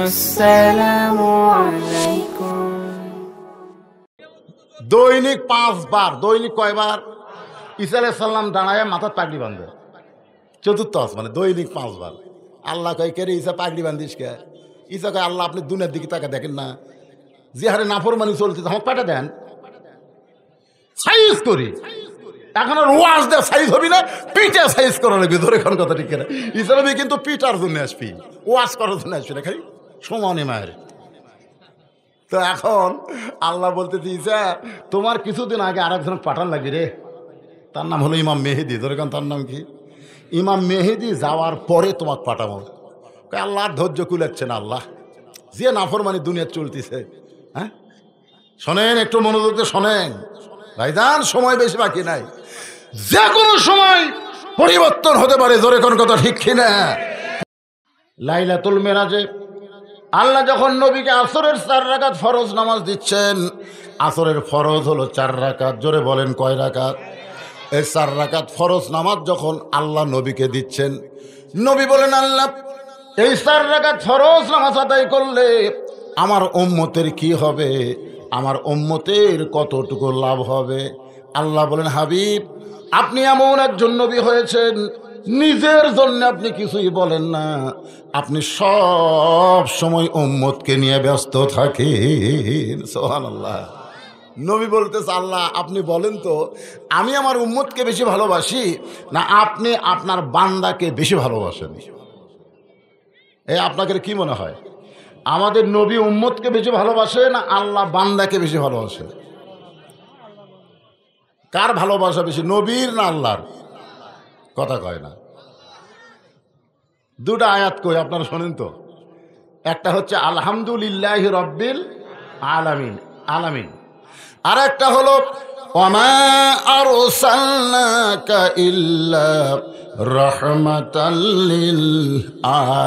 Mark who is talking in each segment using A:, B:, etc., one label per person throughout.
A: আসসালামু আলাইকুম।
B: দৈনিক 5 বার, দৈনিক কয়বার? ঈসা আলাইহিস সালাম দাঁড়ায় মাথার পাগড়ি বাঁধে, চতুর্থ আসমানে দৈনিক 5 বার। আল্লাহ কয়, কে রে ঈসা পাগড়ি বান্ধিস কে? ঈসা কয়, আল্লাহ আপনি দুনিয়ার দিকে তাকে দেখেন না, যে হারে নাফরমানি চলছে, আমাকে পাঠা দেন, সাইজ করি। এখন আর ওয়াজ দেয় সাইজ হবি না, পিঠে সাইজ করা লাগবে। ধরে এখন কথা ঠিক না, ঈসা নবী কিন্তু পিটার জন্য আসবি, ওয়াজ করার জন্য আসবি না, খালি সমানে মায়ের। তো এখন আল্লাহ বলতে ঈসা, তোমার কিছুদিন আগে আরেকজন পাঠান লাগবে রে, তার নাম হলো ইমাম মেহেদি। ধরে এখন তার নাম কি? ইমাম মেহেদি যাওয়ার পরে তোমাকে পাঠাবো। আল্লাহর ধৈর্য কুলাচ্ছে না, আল্লাহ যে নাফরমানি দুনিয়া চলতেছে। হ্যাঁ শোনেন, একটু মনোযোগ দিয়ে শোনেন ভাইজান, সময় বেশি বাকি নাই, যে কোনো সময় পরিবর্তন হতে পারে। জোরে কোন কথা ঠিক কিনা? লাইলাতুল মেরাজে আল্লাহ যখন নবীকে আসরের 4 রাকাত ফরজ নামাজ দিচ্ছেন, আসরের ফরজ হলো 4 রাকাত। জোরে বলেন কয় রাকাত? এই 4 রাকাত ফরজ নামাজ যখন আল্লাহ নবীকে দিচ্ছেন, নবী বলেন, আল্লাহ এই 4 রাকাত ফরজ নামাজ আদায় করলে আমার উম্মতের কি হবে, আমার উম্মতের কতটুকু লাভ হবে? আল্লাহ বলেন, হাবিব আপনি এমন একজন নবী হয়েছেন, নিজের জন্য আপনি কিছুই বলেন না, আপনি সব সময় উম্মতকে নিয়ে ব্যস্ত থাকেন। সুবহানাল্লাহ। নবী বলতেছে, আল্লাহ আপনি বলেন তো, আমি আমার উম্মতকে বেশি ভালোবাসি না আপনি আপনার বান্দাকে বেশি ভালোবাসেন? এই আপনাকে কি মনে হয়, আমাদের নবী উম্মতকে বেশি ভালোবাসে না আল্লাহ বান্দাকে বেশি ভালোবাসে? কার ভালোবাসা বেশি, নবীর না আল্লাহর? কথা কয় না। দুটা আয়াত কই, আপনারা শোনেন তো। একটা হচ্ছে আলহামদুলিল্লাহি রাব্বিল আলামিন, আলামিন। আর একটা হলো ওয়ামা আরসালনাকা ইল্লা রাহমাতাল লিল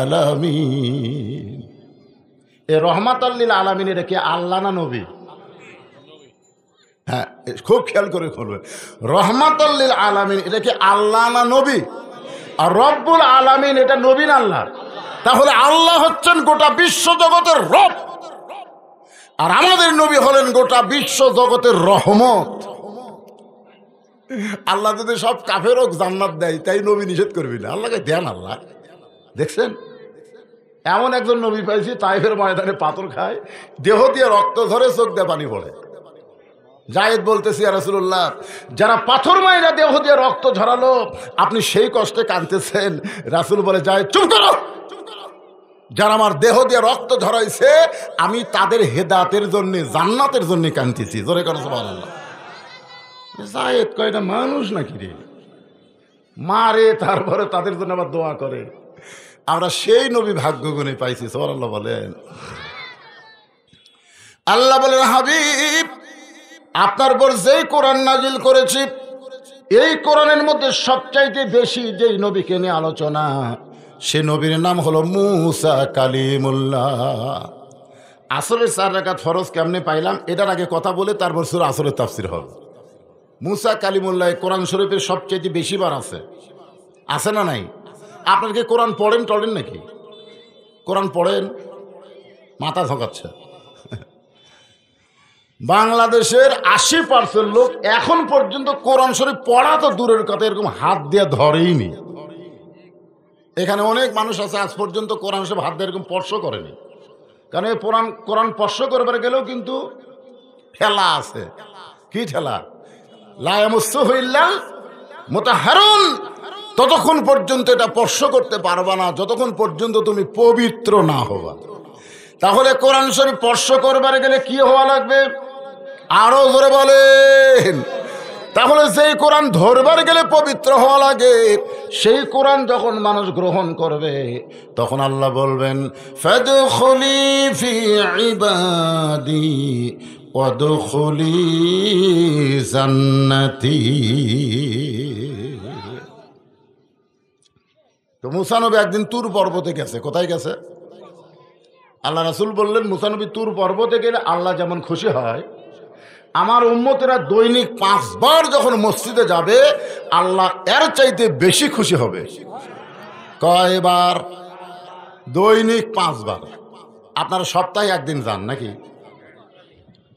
B: আলামিন। এই রহমাতাল লিল আলামিন এটা কি আল্লাহ না নবী? হ্যাঁ, খুব খেয়াল করে করবে, রহমাতাল লিল আলামিন এটা কি আল্লাহ না নবী? আর রব্বুল আলামিন এটা নবী না আল্লাহ? তাহলে আল্লাহ হচ্ছেন গোটা বিশ্ব জগতের রব, আর আমাদের নবী হলেন গোটা বিশ্ব জগতের রহমত। আল্লাহ যদি সব কাফেরও জান্নাত দেয়, তাই নবী নিষেধ করবি না? আল্লাহকে দেন। আল্লাহ দেখছেন, এমন একজন নবী পাইছি তাইফের ময়দানে পাথর খায়, দেহ দিয়ে রক্ত ধরে, চোখ দিয়ে পানি পড়ে। জায়েদ বলতেছি, ইয়া রাসূলুল্লাহ যারা পাথর মাইরা দেহ দিয়ে রক্ত ঝরালো, আপনি সেই কষ্টে কাঁদতেছেন? রাসূল বলে, জায়েদ চুপ করো, যারা আমার দেহ দিয়ে রক্ত ঝরাইছে আমি তাদের হেদায়েতের জন্য, জান্নাতের জন্য কাঁদতেছি। জোরে করে সুবহানাল্লাহ। জায়েদ কয়, এটা মানুষ নাকি রে, মারে তারপরে তাদের জন্য আবার দোয়া করে? আমরা সেই নবী ভাগ্য গুণে পাইছি। সুবহানাল্লাহ বলেন। আল্লাহ বলেন, হাবিব আপনার উপর যেই কোরআন নাজিল করেছি, এই কোরআনের মধ্যে সবচাইতে বেশি যেই নবীকে নিয়ে আলোচনা, সে নবীর নাম হলো মুসা কালিমুল্লাহ। আসরের 4 রাকাত ফরজ কেমনে পাইলাম, এটার আগে কথা বলে তারপর সূরা আসরের তাফসীর হবে। মুসা কালিমুল্লাহ কোরআন শরীফের সবচাইতে বেশি বার আছে না নাই? আপনার কি কোরআন পড়েন টড়েন নাকি? কোরআন পড়েন? মাথা ঝকাচ্ছে। বাংলাদেশের 80% লোক এখন পর্যন্ত কোরআন শরীফ পড়া তো দূরের কথা, এরকম হাত দিয়ে ধরেই নি। এখানে অনেক মানুষ আছে আজ পর্যন্ত কোরআন শরীফ হাত দিয়ে এরকম স্পর্শ করেনি, কারণ এই কোরআন স্পর্শ করবার গেলেও কিন্তু ঠেলা আছে। কি ঠেলা? লা ইয়ামাসসুহু ইল্লা মুতাহহারুন। ততক্ষণ পর্যন্ত এটা স্পর্শ করতে পারবা না যতক্ষণ পর্যন্ত তুমি পবিত্র না হবা। তাহলে কোরআন শরীফ স্পর্শ করবার গেলে কি হওয়া লাগবে? আরো জোরে বলেন। তাহলে সেই কোরআন ধরবার গেলে পবিত্র হওয়া লাগে। সেই কোরআন যখন মানুষ গ্রহণ করবে, তখন আল্লাহ বলবেন, ফাদখুলি ফি ইবাদি ওয়াদখুলি জান্নাতি। তো মুসা নবী একদিন তুর পর্বতে গেছে। কোথায় গেছে? আল্লাহ রাসূল বললেন, মুসা নবী তুর পর্বতে গেলে আল্লাহ যেমন খুশি হয়, আমার উম্মতেরা দৈনিক 5 বার যখন মসজিদে যাবে, আল্লাহ এর চাইতে বেশি খুশি হবে। কয়বার? দৈনিক 5 বার। আপনারা সপ্তাহে একদিন যান নাকি?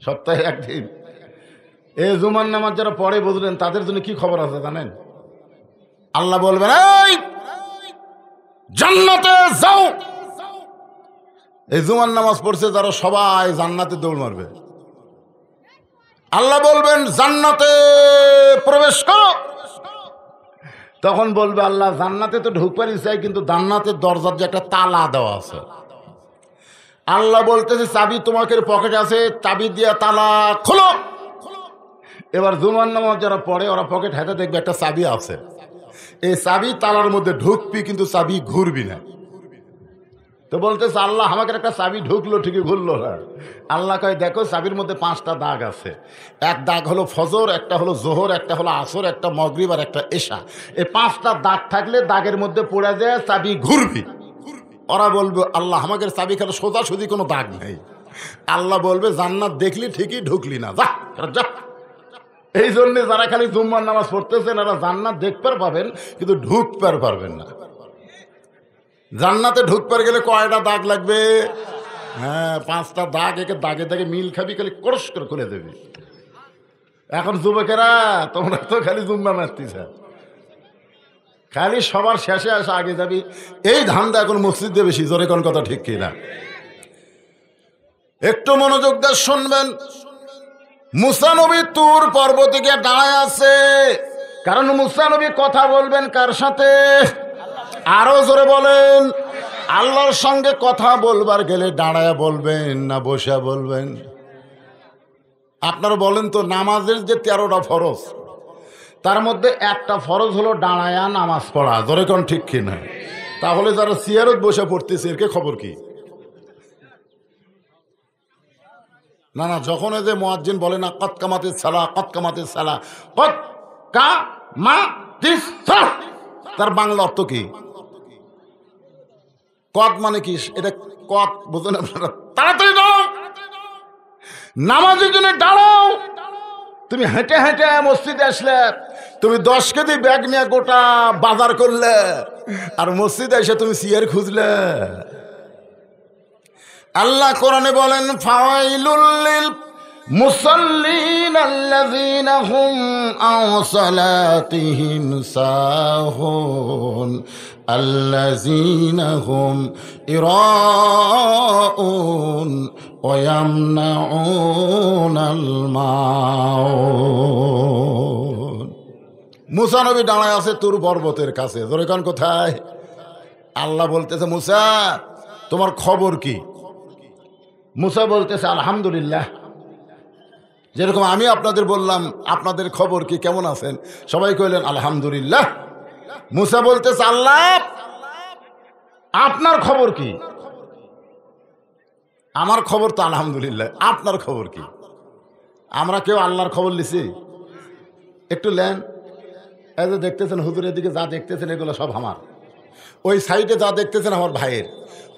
B: সপ্তাহে একদিন। এই জুমার নামাজ যারা পড়ে বুঝলেন, তাদের জন্য কি খবর আছে জানেন? আল্লাহ বলবেন, এই জান্নাতে যাও। এই জুমার নামাজ পড়ছে যারা সবাই জান্নাতে দৌড় মারবে। আল্লাহ বলবেন জান্নাতে প্রবেশ করো। তখন বলবে আল্লাহ জান্নাতে তো ঢুকবার চাই, কিন্তু জান্নাতের দরজার যে একটা তালা দেওয়া আছে। আল্লাহ বলতেছে চাবি তোমাকে পকেটে আছে, চাবি দিয়া তালা খোলো। এবার জুমার নামাজ যারা পড়ে ওরা পকেট হাতে দেখবে একটা চাবি আছে। এই চাবি তালার মধ্যে ঢুকবি, কিন্তু চাবি ঘুরবি না। তো বলতেছে আল্লাহ আমাকে একটা চাবি ঢুকলো ঠিকই ঘুরলো না। আল্লাহ কয় দেখো চাবির মধ্যে 5টা দাগ আছে। এক দাগ হলো ফজর, একটা হলো জোহর, একটা হলো আসর, একটা মগরিব আর একটা এশা। এই 5টা দাগ থাকলে দাগের মধ্যে পড়ে যায়, চাবি ঘুরবি। ওরা বলবে আল্লাহ আমাকে চাবি খেলে সোজাসুজি কোনো দাগ নেই। আল্লাহ বলবে জান্নাত দেখলি ঠিকই ঢুকলি না, যা যা। এই জন্যে যারা খালি জুম্মার নামাজ পড়তেছেন এরা জান্নাত দেখতে পাবেন, কিন্তু ঢুকতে পারবেন না। জান্নাতে ঢুকতে গেলে কয়টা দাগ লাগবে? হ্যাঁ, 5টা দাগ। একে দাগে দাগে মিল খাবি, খালি করস করে খুলে দেবি। এখন যুবকেরা তোমরা তো খালি জুম্মা মারতিস, খালি সবার শেষে আসে আগে যাবি, এই ধান্দা এখন মসজিদে বেশি। জোরে কোন কথা ঠিক কিনা? একটু মনোযোগ দিয়ে শুনবেন। মুসা নবী তুর পর্বতে গিয়ে দাঁড়ায় আছে, কারণ মুসা নবী কথা বলবেন কার সাথে? আরো জোরে বলেন। আল্লাহর সঙ্গে কথা বলবার গেলে দাঁড়ায় বলবেন না বসে বলবেন? আপনারা বলেন তো, নামাজের যে 13টা ফরজ, তার মধ্যে একটা ফরজ হলো দাঁড়ায়া নামাজ পড়া। জোরে কোন ঠিক কিনা? তাহলে যারা সিয়ারত বসে পড়তেছে এর খবর কি? না না, যখন যে মুয়াজ্জিন বলে না কত কামাতে সালা, কত কামাতে সালা, কত কা মা তিস, তার বাংলা অর্থ কি? কত মানে কি? এটা কত বুঝলেন আপনারা? তাড়াতাড়ি দাঁড়াও, নামাজের জন্য দাঁড়াও। তুমি হেঁটে হেঁটে মসজিদে আসলে, তুমি 10 কেজি ব্যাগ নিয়ে গোটা বাজার করলে, আর মসজিদে এসে তুমি সিয়ার খুঁজলে। আল্লাহ কোরআনে বলেন ফাওয়াইলুল লিল মুসাল্লিন আল্লাযীনা হুম আন সালাতিহিম সাহুন আল্লাযীনা হুম ইরাউন ওয়া ইয়ামনাউনাল মাউন। মুসা নবী দাঁড়ায় আছে তুর পর্বতের কাছে। জোরে কোন কোথায়? আল্লাহ বলতেছে মুসা তোমার খবর কি? মুসা বলতেছে আলহামদুলিল্লাহ। যেরকম আমি আপনাদের বললাম আপনাদের খবর কি, কেমন আছেন? সবাই কইলেন আলহামদুলিল্লাহ। মুসা বলতেছে আল্লাহ আপনার খবর কি? আমার খবর তো আলহামদুলিল্লাহ, আপনার খবর কি? আমরা কেউ আল্লাহর খবর লিছি? একটু লেন। এই যে দেখতেছেন হুজুরের দিকে যা দেখতেছেন এগুলো সব আমার। ওই সাইডে যা দেখতেছেন আমার ভাইয়ের,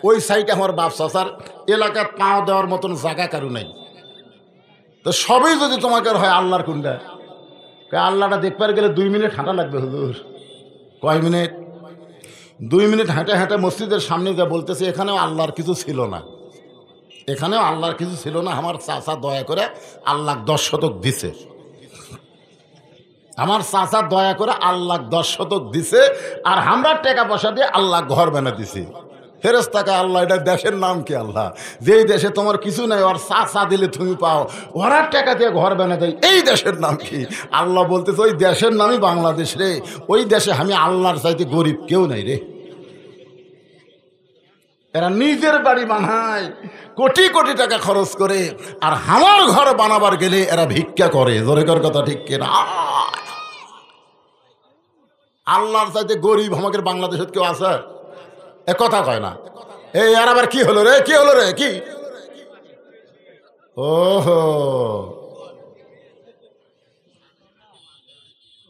B: ওই সাইডে আমার বাপ চাচার। এলাকার পাও দেওয়ার মতন জায়গা কারু নাই। তো সবই যদি তোমাকে হয় আল্লাহর কোনটা? আল্লাহটা দেখবার গেলে 2 মিনিট হাঁটা লাগবে হুজুর। কয় মিনিট? 2 মিনিট হাঁটে হাঁটে মসজিদের সামনে যা বলতেছে এখানেও আল্লাহর কিছু ছিল না, এখানেও আল্লাহর কিছু ছিল না। আমার চাচা দয়া করে আল্লাহ 10 শতক দিছে। আমার চাচা দয়া করে আল্লাহ 10 শতক দিছে, আর আমরা টাকা পয়সা দিয়ে আল্লাহ ঘর বানা দিছি। ফেরেশতাকে আল্লাহ এটা দেশের নাম কি? আল্লাহ যেই দেশে তোমার কিছু নাই, ওর চাচা দিলে তুমি পাও, ওরা টাকা দিয়ে ঘর বানা দেয়, এই দেশের নাম কি? আল্লাহ বলতেছে ওই দেশের নামই বাংলাদেশ রে। ওই দেশে আমি আল্লাহর চাইতে গরিব কেউ নাই রে। এরা নিজের বাড়ি বানায় কোটি কোটি টাকা খরচ করে, আর আমার ঘর বানাবার গেলে এরা ভিক্ষা করে। জোরেকার কথা ঠিক কিনা? আল্লাহর চাইতে গরিব আমাদের বাংলাদেশে কেউ আছে? এ কথা কয় না। এই আর আবার কি হলো রে? কি হলো রে? কি? ওহো,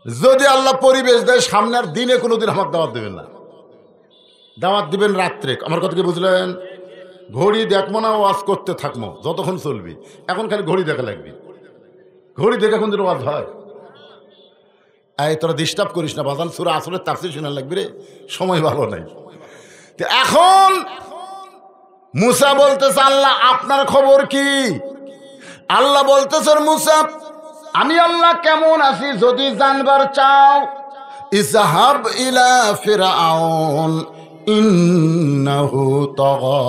B: যদি আল্লাহ পরিবেশ দেয় সামনের দিনে কোনোদিন আমাকে দাওয়াত দেবেন না, দাওয়াত দিবেন রাত্রে। আমার কথা কি বুঝলেন? ঘড়ি দেখবো না, ওয়াজ করতে থাকবো যতক্ষণ চলবি। এখন খালি ঘড়ি দেখা লাগবে, ঘড়ি দেখে কোন দিন ওয়াজ হয়? এই তোরা ডিস্টার্ব করিস না বাজান, সূরা আসরের তাফসীর শোনা লাগবে রে, সময় ভালো নাই। এখন মুসা বলতেছে আল্লাহ আপনার খবর কি? আল্লাহ বলতেছেন মুসা আমি আল্লাহ কেমন আছি যদি জানবার চাও ইযহাব ইলা ফিরআউন ইন্নাহু তাগা।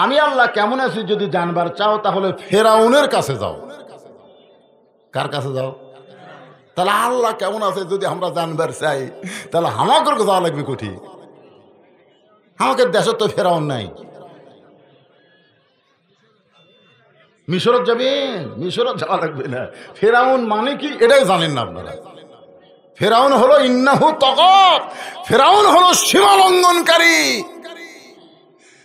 B: আমি আল্লাহ কেমন আছি যদি জানবার চাও তাহলে ফেরাউনের কাছে যাও। কার কাছে যাও? তাহলে আল্লাহ কেমন আছে যদি আমরা জানবার চাই তাহলে আমাকে যাওয়া লাগবে কোঠি? আমাকে দেশে তো ফেরাউন নাই। মিশরত যাবেন? মিশরত যাওয়া লাগবে না। ফেরাউন মানে কি এটাই জানেন না আপনারা। ফেরাউন হলো ইন্নাহু তাগা, ফেরাউন হলো সীমা লঙ্ঘনকারী।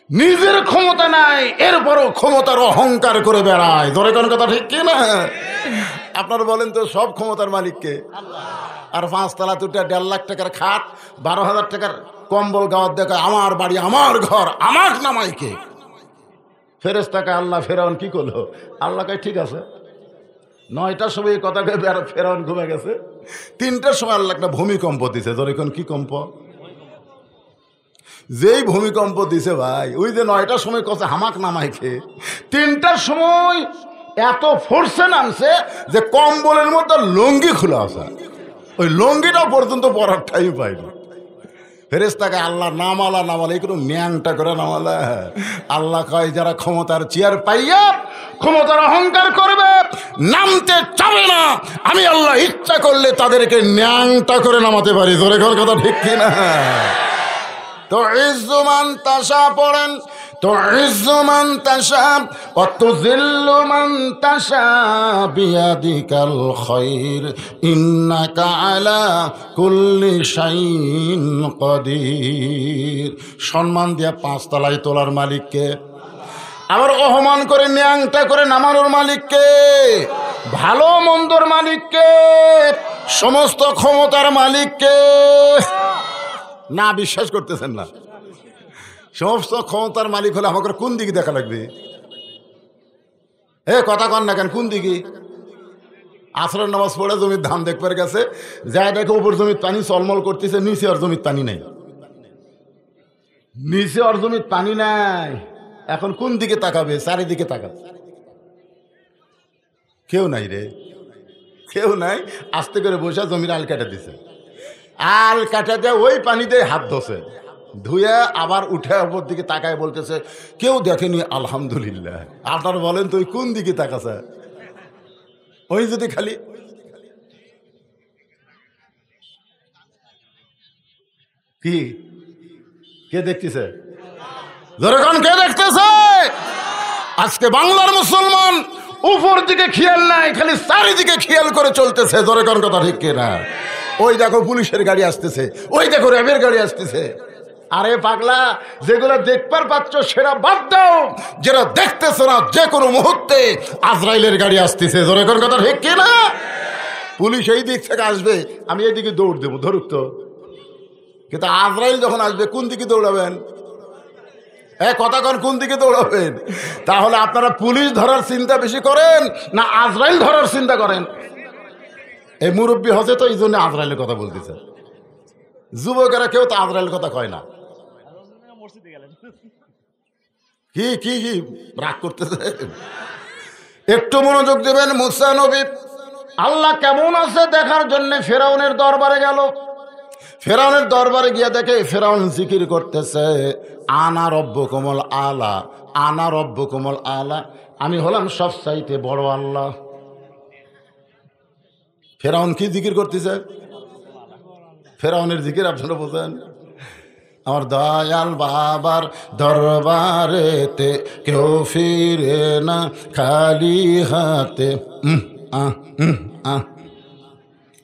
B: নিজের ক্ষমতা নাই এরপরও ক্ষমতার অহংকার করে বেড়ায়। ধরে কোন কথা ঠিক কি না? আপনারা বলেন তো সব ক্ষমতার মালিককে? আর 5 তলা তুটা 1.5 লাখ টাকার খাট 12,000 টাকার কম্বল গাওয়ার দেখা আমার বাড়ি আমার ঘর আমার নামাইকে ফেরেশতাকে আল্লাহ ফেরাউন কি করলো? আল্লাহ কয় ঠিক আছে। 9টার সময় কথা কয়ে ফেরাউন ঘুমে গেছে। 3টার সময় আল্লাহ একটা ভূমিকম্প দিছে। ধরে কোন কি কম্প? যেই ভূমিকম্প দিছে ভাই ওই যে 9টার সময় কথা হামাক নামাইকে 3টার সময় এত ফোর্সে নামছে যে কম্বলের মধ্যে লঙ্গি খোলা আছে, ওই লঙ্গিটা পর্যন্ত পরার টাইম পাইনি। ফেরেশতাকে আল্লাহ নামালা একটু ন্যাংটা করে নামালা। আল্লাহ কয় যারা ক্ষমতার চেয়ার পাইয়া ক্ষমতার অহংকার করবে নামতে চাবে না, আমি আল্লাহ ইচ্ছা করলে তাদেরকে ন্যাংটা করে নামাতে পারি। ধরে ঘর কথা ঠিক কিনা? তো ইজ্জুমান তাশা পড়েন তো ইজ্জুমান তাশা ওয়াতুযিল্লু মান তাশা বিয়াদিকাল খায়র ইন্নাকা আলা কুল্লি শাইইন কাদির। সম্মান দিয়া 5 তলায় তোলার মালিককে, আবার অপমান করে ন্যাংটা করে নামানোর মালিককে, ভালো মন্দর মালিককে, সমস্ত ক্ষমতার মালিককে। না বিশ্বাস করতেছেন না? সমস্ত ক্ষমতার মালিক হলে আমাকে কোন দিকে দেখা লাগবে? কথা কন না কেন? কোন দিকে? আসরের নামাজ পড়ে জমির ধান দেখবার গেছে, যাই দেখে উপর জমির পানি চলমল করতেছে, নিচে আর জমির পানি নাই। নিচে আর জমির পানি নাই। এখন কোন দিকে তাকাবে? চারিদিকে তাকাবে, কেউ নাই রে, কেউ নাই। আস্তে করে বসে জমির আল কাটা দিছে। আল কাটা দিয়ে ওই পানিতে হাত ধোছে, ধুয়ে আবার উঠে ওপর দিকে তাকায় বলতেছে কেউ দেখেনি আলহামদুলিল্লাহ। আপনার বলেন তো ওই কোন দিকে তাকাছে? ওই যদি খালি কি কে দেখতেছে? যখন কে দেখতেছে? আজকে বাংলার মুসলমান উপর দিকে খেয়াল নাই, খালি চারিদিকে খেয়াল করে চলতেছে। ধরে কোন কথা ঠিক কিনা? ওই দেখো পুলিশের গাড়ি আসতেছে, ওই দেখো র্যাবের গাড়ি আসতেছে। আরে পাগলা, যেগুলো দেখবার পাচ্ছ সেটা বাদ দাও, যেটা দেখতেছ না যে কোনো মুহূর্তে আজরাইলের গাড়ি আসতেছে। ধরে কোন কথা ঠিক কিনা? পুলিশ এই দিক থেকে আসবে, আমি এইদিকে দৌড় দেবো, ধরুক তো। কিন্তু আজরাইল যখন আসবে কোন দিকে দৌড়াবেন? কথা কোন দিকে দৌড়াবেন? তাহলে আপনারা পুলিশ ধরার চিন্তা বেশি করেন না আজরাইল ধরার চিন্তা করেন? এই মুরব্বী হচ্ছে তো এই জন্য আজরাইলের কথা বলতেছে। যুবকেরা কেউ তো আজরাইলের কথা কয় না। কি কি কি রাগ করতেছে? একটু মনোযোগ দেবেন। মুসা নবী আল্লাহ কেমন আছে দেখার জন্য ফেরাউনের দরবারে গেল। ফেরাউনের দরবারে গিয়ে দেখে ফেরাউন জিকির করতেছে আনা রব্বুকুমুল আলা, আনা রব্বুকুমুল আলা, আমি হলাম সবচাইতে বড় আল্লাহ। ফেরাউন কি জিকির করতেছে? ফেরাউনের জিকির আপনারা বোঝেন? আমার দয়াল বাবার দরবারেতে কেউ ফিরে না খালি হাতে।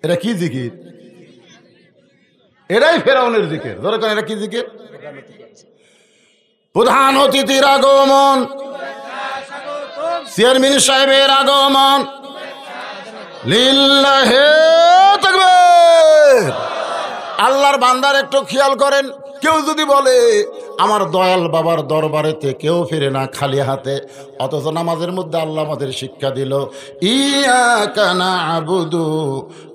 B: এটা কি জিকির? এটাই ফেরাউনের জিকির। ধরে কেন এটা কি জিকির? প্রধান অতিথির আগমন, চেয়ারম্যান সাহেবের আগমন, লিল্লাহে তাকবীর। আল্লাহর বান্দার একটু খেয়াল করেন, কেউ যদি বলে আমার দয়াল বাবার দরবারেতে কেউ ফিরে না খালি হাতে, অথচ নামাজের মধ্যে আল্লাহ আমাদের শিক্ষা দিল ইয়াকা না'বুদু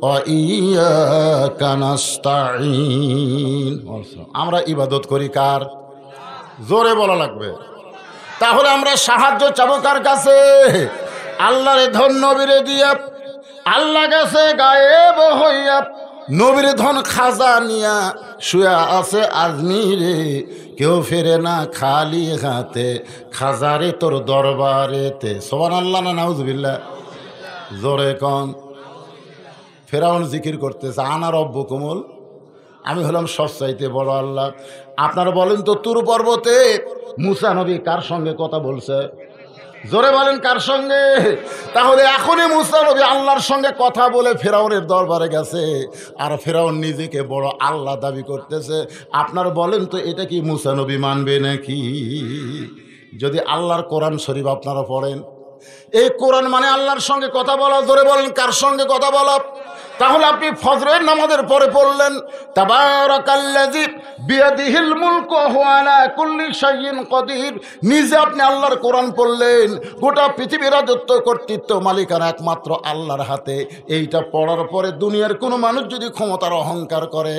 B: ওয়া ইয়াকা নাস্তাঈন। আমরা ইবাদত করি কার? জোরে বলা লাগবে। তাহলে আমরা সাহায্য চাবো কার কাছে? আল্লাহর ধন নবীরে দিয়া, আল্লাহ গেছে গায়েব হইয়া, নবীর ধন খাজা নিয়া শুয়া আছে আজমিরে, কেউ ফেরে না খালি হাতে, খাজারে তোর দরবারেতে। সুবহানাল্লাহ না নাউজুবিল্লাহ? জোরে কন। ফেরাউন জিকির করতেছে আনা রব্বুকুমুল, আমি হলাম সবচাইতে বড় আল্লাহ। আপনারা বলেন তো তুর পর্বতে মুসা নবী কার সঙ্গে কথা বলছে? জোরে বলেন কার সঙ্গে? তাহলে এখনই মুসা নবী আল্লাহর সঙ্গে কথা বলে ফেরাউনের দরবারে গেছে, আর ফেরাউন নিজেকে বড় আল্লাহ দাবি করতেছে। আপনারা বলেন তো এটা কি মুসা নবী মানবে নাকি? যদি আল্লাহর কোরআন শরীফ আপনারা পড়েন, এই কোরআন মানে আল্লাহর সঙ্গে কথা বলা। জোরে বলেন কার সঙ্গে কথা বলা? তাহলে আপনি ফজরের নামাজের পরে পড়লেন তাবারাকাল্লাযী বিয়াদিহিল মুলকু ওয়া হুয়া আলা কুল্লি শাইইন কদির, নিজে আপনি আল্লাহর কোরআন পড়লেন। গোটা পৃথিবীর রাজত্ব কর্তৃত্ব মালিকানা একমাত্র আল্লাহর হাতে। এইটা পড়ার পরে দুনিয়ার কোনো মানুষ যদি ক্ষমতার অহংকার করে,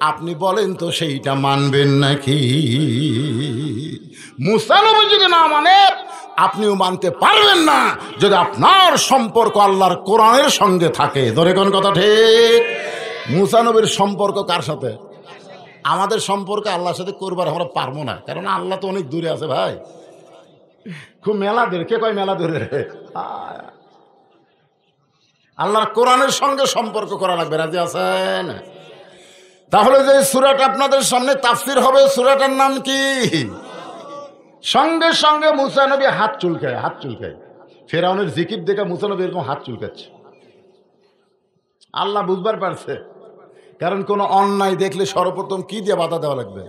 B: আপনি বলেন তো সেইটা মানবেন নাকি? মুসা নবী যদি না মানে, আপনিও মানতে পারবেন না যদি আপনার সম্পর্ক আল্লাহর কোরআনের সঙ্গে থাকে। ধরে কোন কথা ঠিক? মুসা নবীর সম্পর্ক কার সাথে? আমাদের সম্পর্ক আল্লাহর সাথে করবার আমরা পারবো না, কারণ আল্লাহ তো অনেক দূরে আছে ভাই, খুব মেলা দূরে। কে কয় মেলা দূরে? আল্লাহর কোরআনের সঙ্গে সম্পর্ক করা লাগবে। রাজি আছেন? তাহলে যে সূরাটা আপনাদের সামনে তাফসীর হবে, সূরাটার নাম কি? সঙ্গে সঙ্গে মুসা নবী হাত চুলকায়, হাত চুলকায়। ফেরাউনের জিকির দেখে মুসা নবী এরকম হাত চুলকাচ্ছে। আল্লাহ বুঝবার পারছে, কারণ কোনো অন্যায় দেখলে সর্বপ্রথম কি দিয়ে বাধা দেওয়া লাগবে?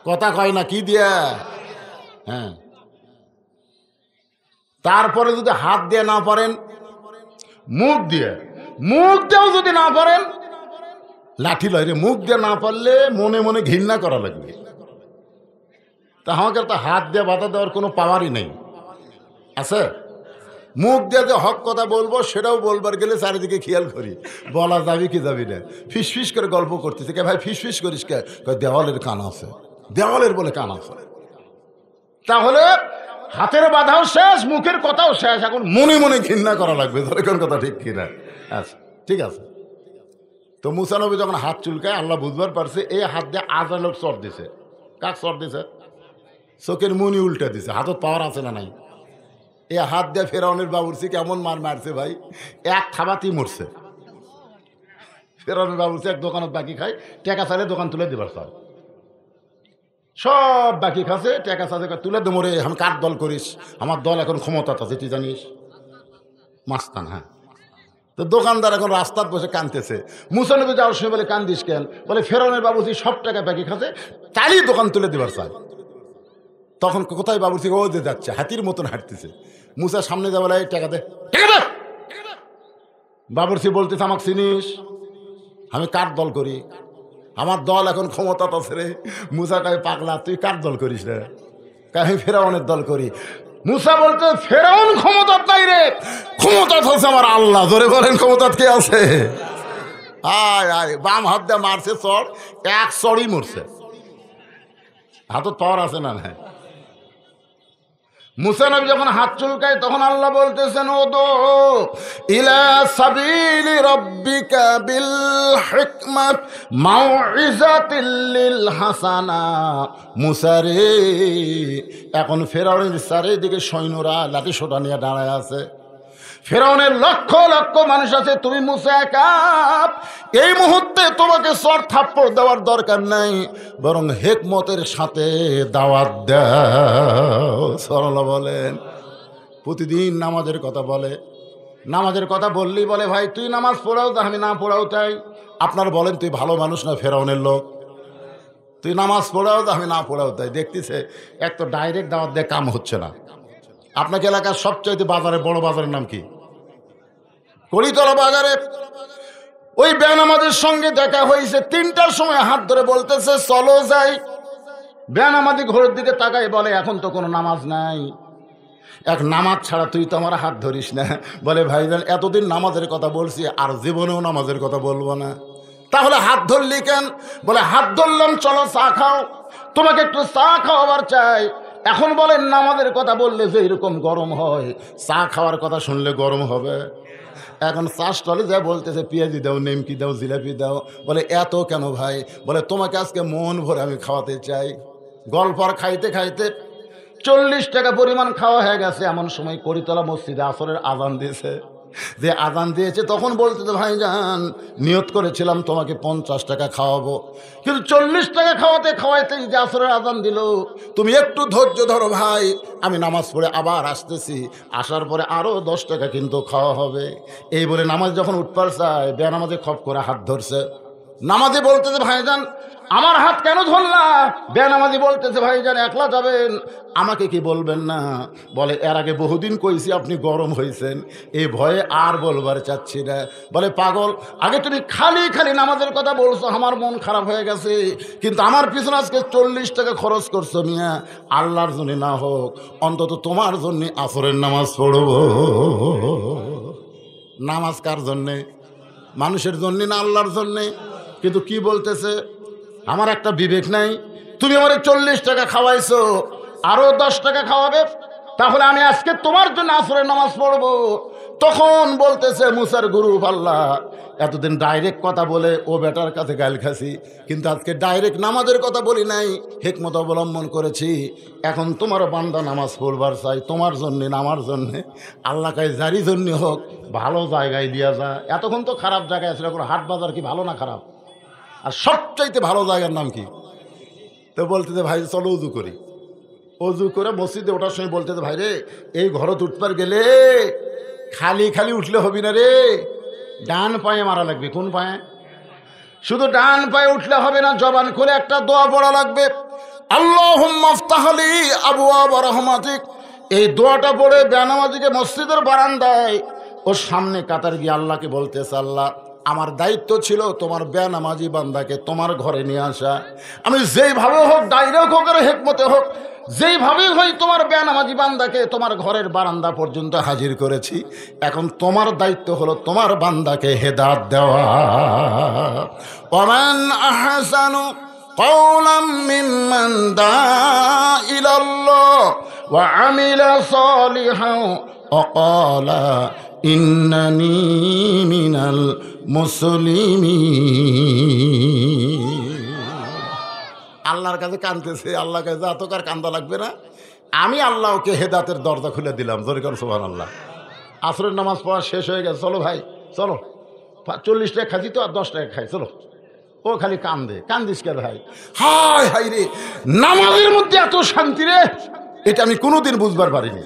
B: কথা কয় না, কি দিয়া? হ্যাঁ। তারপরে যদি হাত দিয়ে না পারেন, মুখ দিয়ে, মুখ দিয়েও যদি না পারেন, লাঠি লয় রে। মুখ দিয়ে না পারলে মনে মনে ঘৃণা করা লাগবে। তা আমাকে তো হাত দিয়ে বাধা দেওয়ার কোনো পাওয়ারই নেই, আছে? মুখ দিয়ে যে হক কথা বলবো সেটাও বলবার গেলে চারিদিকে খেয়াল করি, বলা যাবি কি যাবি না। ফিস ফিস করে গল্প করতেছে, কে ভাই ফিস ফিস করিস কে? দেওয়ালের কান আছে, দেওয়ালের বলে কান আছে। তাহলে হাতের বাধাও শেষ, মুখের কথাও শেষ, এখন মনে মনে ঘৃণা করা লাগবে। ধরে কোন কথা ঠিক কিনা? আচ্ছা ঠিক আছে। তো মুসা নবী যখন হাত চুলকায়, আল্লাহ বুঝবার পারছে এই হাত দিয়ে আজালোক চর দিছে। কাক চর দিছে? চোখের মুনি উল্টে দিছে। হাতত পাওয়ার আছে না নাই? এ হাত দিয়ে ফেরাউনের বাবুর্চি কেমন মার মারছে ভাই, এক থাবাতেই মরছে। ফেরাউনের বাবুর্চি এক দোকানত বাকি খায়, টাকা চাইলে দোকান তুলে দিবার চায়, সব বাকি খাচ্ছে, টাকা চাইলে তুলে দে মরে। আমি কার দল করিস? আমার দল এখন ক্ষমতা আছে, তুই জানিস? মাস্তান। হ্যাঁ। তো দোকানদার এখন রাস্তার বসে কানতেছে। মুসা নবী যাওয়ার সময় বলে কান্দিস কেন? বলে ফেরাউনের বাবুর্চি সব টাকা বাকি খাচ্ছে, তারই দোকান তুলে দিবার চায়। তখন কোথায় বাবুর্চি? ও যে যাচ্ছে, হাতির মতন হাঁটতেছে। মুসা সামনে যা বলে টাকা দে, টাকা দে। বাবুর্চি বলতেছে আমাকে চিনিস? আমি কার দল করি? আমার দল এখন ক্ষমতা আছে রে। মুসা কয় পাগলা, তুই কার দল করিস রে? আমি ফেরাউনের দল করি। মুসা বলতে ফেরাউন ক্ষমতা নাই রে, ক্ষমতা হচ্ছে আমার আল্লাহ। ধরে বলেন ক্ষমতা কে আছে? আয় আয়, বাম হাত দিয়ে মারছে চড়, এক চড়ই মরছে। হাতত পাওয়ার আছে না? নাই। মুসা নবী যখন হাত চুলকায়, তখন আল্লাহ বলতেছেন ওদু ইলা সাবিলি রাব্বিকা বিল হিকমাত মাউইজাতিল লিল হাসানা। মুসা রে, এখন ফেরাউনের চারিদিকে সৈন্যরা লাঠি সোটা নিয়ে দাঁড়ায় আছে। ফেরাউনের লক্ষ লক্ষ মানুষ আছে, তুমি মুসা একা। এই মুহূর্তে তোমাকে চর থাপ্পড় দেওয়ার দরকার নাই, বরং হিকমতের সাথে দাওয়াত দাও। সরলা বলেন। প্রতিদিন নামাজের কথা বলে, নামাজের কথা বললেই বলে ভাই তুই নামাজ পড়াও তা আমি না পড়াও তাই। আপনার বলেন তুই ভালো মানুষ না ফেরাউনের লোক? তুই নামাজ পড়াও তা আমি না পড়াও তাই। দেখতেছে এক তো ডাইরেক্ট দাওয়াত দিয়ে কাম হচ্ছে না। আপনাকে এলাকার সবচাইতে বাজারে বড় বাজারের নাম কি? কলিতলা বাজারে। ওই বেনামাজের সঙ্গে দেখা হয়েছে, 3টার সময় হাত ধরে বলতেছে চলো যাই। বেনামাজি ঘরের দিকে তাকাই, বলে এখন তো কোনো নামাজ নাই, এক নামাজ ছাড়া তুই তো আমার হাত ধরিস না। বলে ভাইজান এতদিন নামাজের কথা বলছি, আর জীবনেও নামাজের কথা বলবো না। তাহলে হাত ধরলি কেন? বলে হাত ধরলাম চলো চা খাও। তোমাকে একটু চা খাওয়াবার চাই। এখন বলেন নামাজের কথা বললে যে এরকম গরম হয়, চা খাওয়ার কথা শুনলে গরম হবে? এখন চা স্টলে যা বলতেছে পেঁয়াজি দাও, নেমকি দাও, জিলাপি দাও। বলে এত কেন ভাই? বলে তোমাকে আজকে মন ভরে আমি খাওয়াতে চাই। গল্প আর খাইতে খাইতে 40 টাকা পরিমাণ খাওয়া হয়ে গেছে। এমন সময় করিতলা মসজিদে আসরের আজান দিয়েছে। যে আজান দিয়েছে তখন বলতেছে ভাইজান নিয়ত করেছিলাম তোমাকে 50 টাকা খাওয়াবো, কিন্তু 40 টাকা খাওয়াতে খাওয়াইতে যে আসরের আজান দিল, তুমি একটু ধৈর্য ধরো ভাই, আমি নামাজ পড়ে আবার আসতেছি, আসার পরে আরো 10 টাকা কিন্তু খাওয়া হবে। এই বলে নামাজ যখন উঠবার চায় বেনামাজে খপ করে হাত ধরছে। নামাজি বলতেছে ভাইজান আমার হাত কেন ধরলা? বেনামাজি বলতেছে ভাইজান একলা যাবেন, আমাকে কি বলবেন না? বলে এর আগে বহুদিন কইছি আপনি গরম হয়েছেন, এই ভয়ে আর বলবার চাচ্ছি না। বলে পাগল, আগে তুমি খালি খালি নামাজের কথা বলছো, আমার মন খারাপ হয়ে গেছে, কিন্তু আমার পিছনে আজকে 40 টাকা খরচ করছো মিয়া, আল্লাহর জন্য না হোক অন্তত তোমার জন্য আসরের নামাজ পড়বো। নামাজ কার জন্যে? মানুষের জন্য না আল্লাহর জন্যে? কিন্তু কি বলতেছে, আমার একটা বিবেক নাই, তুমি আমার 40 টাকা খাওয়াইছো, আরো 10 টাকা খাওয়াবে, তাহলে আমি আজকে তোমার জন্য আসরের নামাজ পড়বো। তখন বলতেছে মুসার গুরু আল্লাহ, এতদিন ডাইরেক্ট কথা বলে ও বেটার কাছে গাল খাসি, কিন্তু আজকে ডাইরেক্ট নামাজের কথা বলি নাই, হিকমত অবলম্বন করেছি। এখন তোমার বান্দা নামাজ পড়বার চাই, তোমার জন্যে না আমার জন্যে। আল্লাহ কাছে যারই জন্য হোক ভালো জায়গায় দিয়া যা। এতক্ষণ তো খারাপ জায়গায় আছে, এখন হাট বাজার কি ভালো না খারাপ? আর সবচাইতে ভালো জায়গার নাম কি? তো বলতেছে ভাই চলো উজু করি। অজু করে মসজিদে ওঠার সময় বলতেছে ভাই রে, এই ঘরত উঠবার গেলে খালি খালি উঠলে হবি না রে, ডান পায়ে মারা লাগবে। কোন পায়ে? শুধু ডান পায়ে উঠলে হবে না, জবান খুলে একটা দোয়া পড়া লাগবে, আল্লাহুম্মা আফতাহ লি আবওয়াব রাহমাতিক। এই দোয়াটা পড়ে বেনামাজিকে মসজিদের বারান্দায় ওর সামনে কাতার গিয়ে আল্লাহকে বলতেছে, আল্লাহ আমার দায়িত্ব ছিল তোমার বেনামাজি বান্দাকে তোমার ঘরে নিয়ে আসা, আমি যেইভাবে হোক, ডাইরেক্ট হোক আর হিকমতে হোক, যেইভাবেই হয় তোমার বেনামাজি বান্দাকে তোমার ঘরের বারান্দা পর্যন্ত হাজির করেছি। এখন তোমার দায়িত্ব হলো তোমার বান্দাকে হেদায়েত দেওয়া। ওয়ামান আহসানু কওলাম মিম্মান দাআ ইলাল্লাহ ওয়া আমিলা সালিহান ওয়া ক্বালা ইন্নানি মিনাল মুসলিমিন। আল্লাহর কাছে কাঁদতেছে, আল্লাহর কাছে এতকার কান্দা লাগবে না, আমি আল্লাহকে হেদাতের দরজা খুলে দিলাম। জোরে কর সুবহানাল্লাহ। আসরের নামাজ পড়া শেষ হয়ে গেছে, চলো ভাই চলো, 40 টাকা খাচ্ছি তো আর 10 টাকা খাই, চলো। ও খালি কান্দে, কান্দিস কে ভাই? হায় হায় রে, নামাজের মধ্যে এত শান্তি রে, এটা আমি কোনোদিন বুঝবার পারিনি।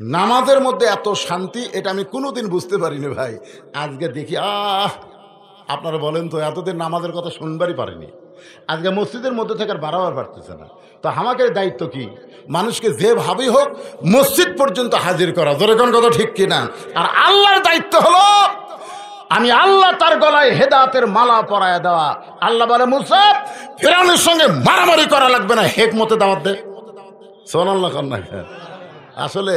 B: নামাজের মধ্যে এত শান্তি, এটা আমি কোনোদিন বুঝতে পারিনি ভাই। আজকে দেখি আপনারা বলেন তো, এতদিন নামাজের কথা শুনবারই পারিনি, আজকে মসজিদের মধ্যে থেকে আর বাড়াবার পারতেছে না। তো আমাকে দায়িত্ব কি? মানুষকে যেভাবেই হোক মসজিদ পর্যন্ত হাজির করা। জোরে কোন কথা ঠিক কিনা? আর আল্লাহর দায়িত্ব হলো আমি আল্লাহ তার গলায় হেদায়েতের মালা পরায় দেওয়া। আল্লাহ বলে মুসা, ফিরআউনের সঙ্গে মারামারি করা লাগবে না, হিকমতে দাওয়াত দে। সুবহানাল্লাহ কন্যা। আসলে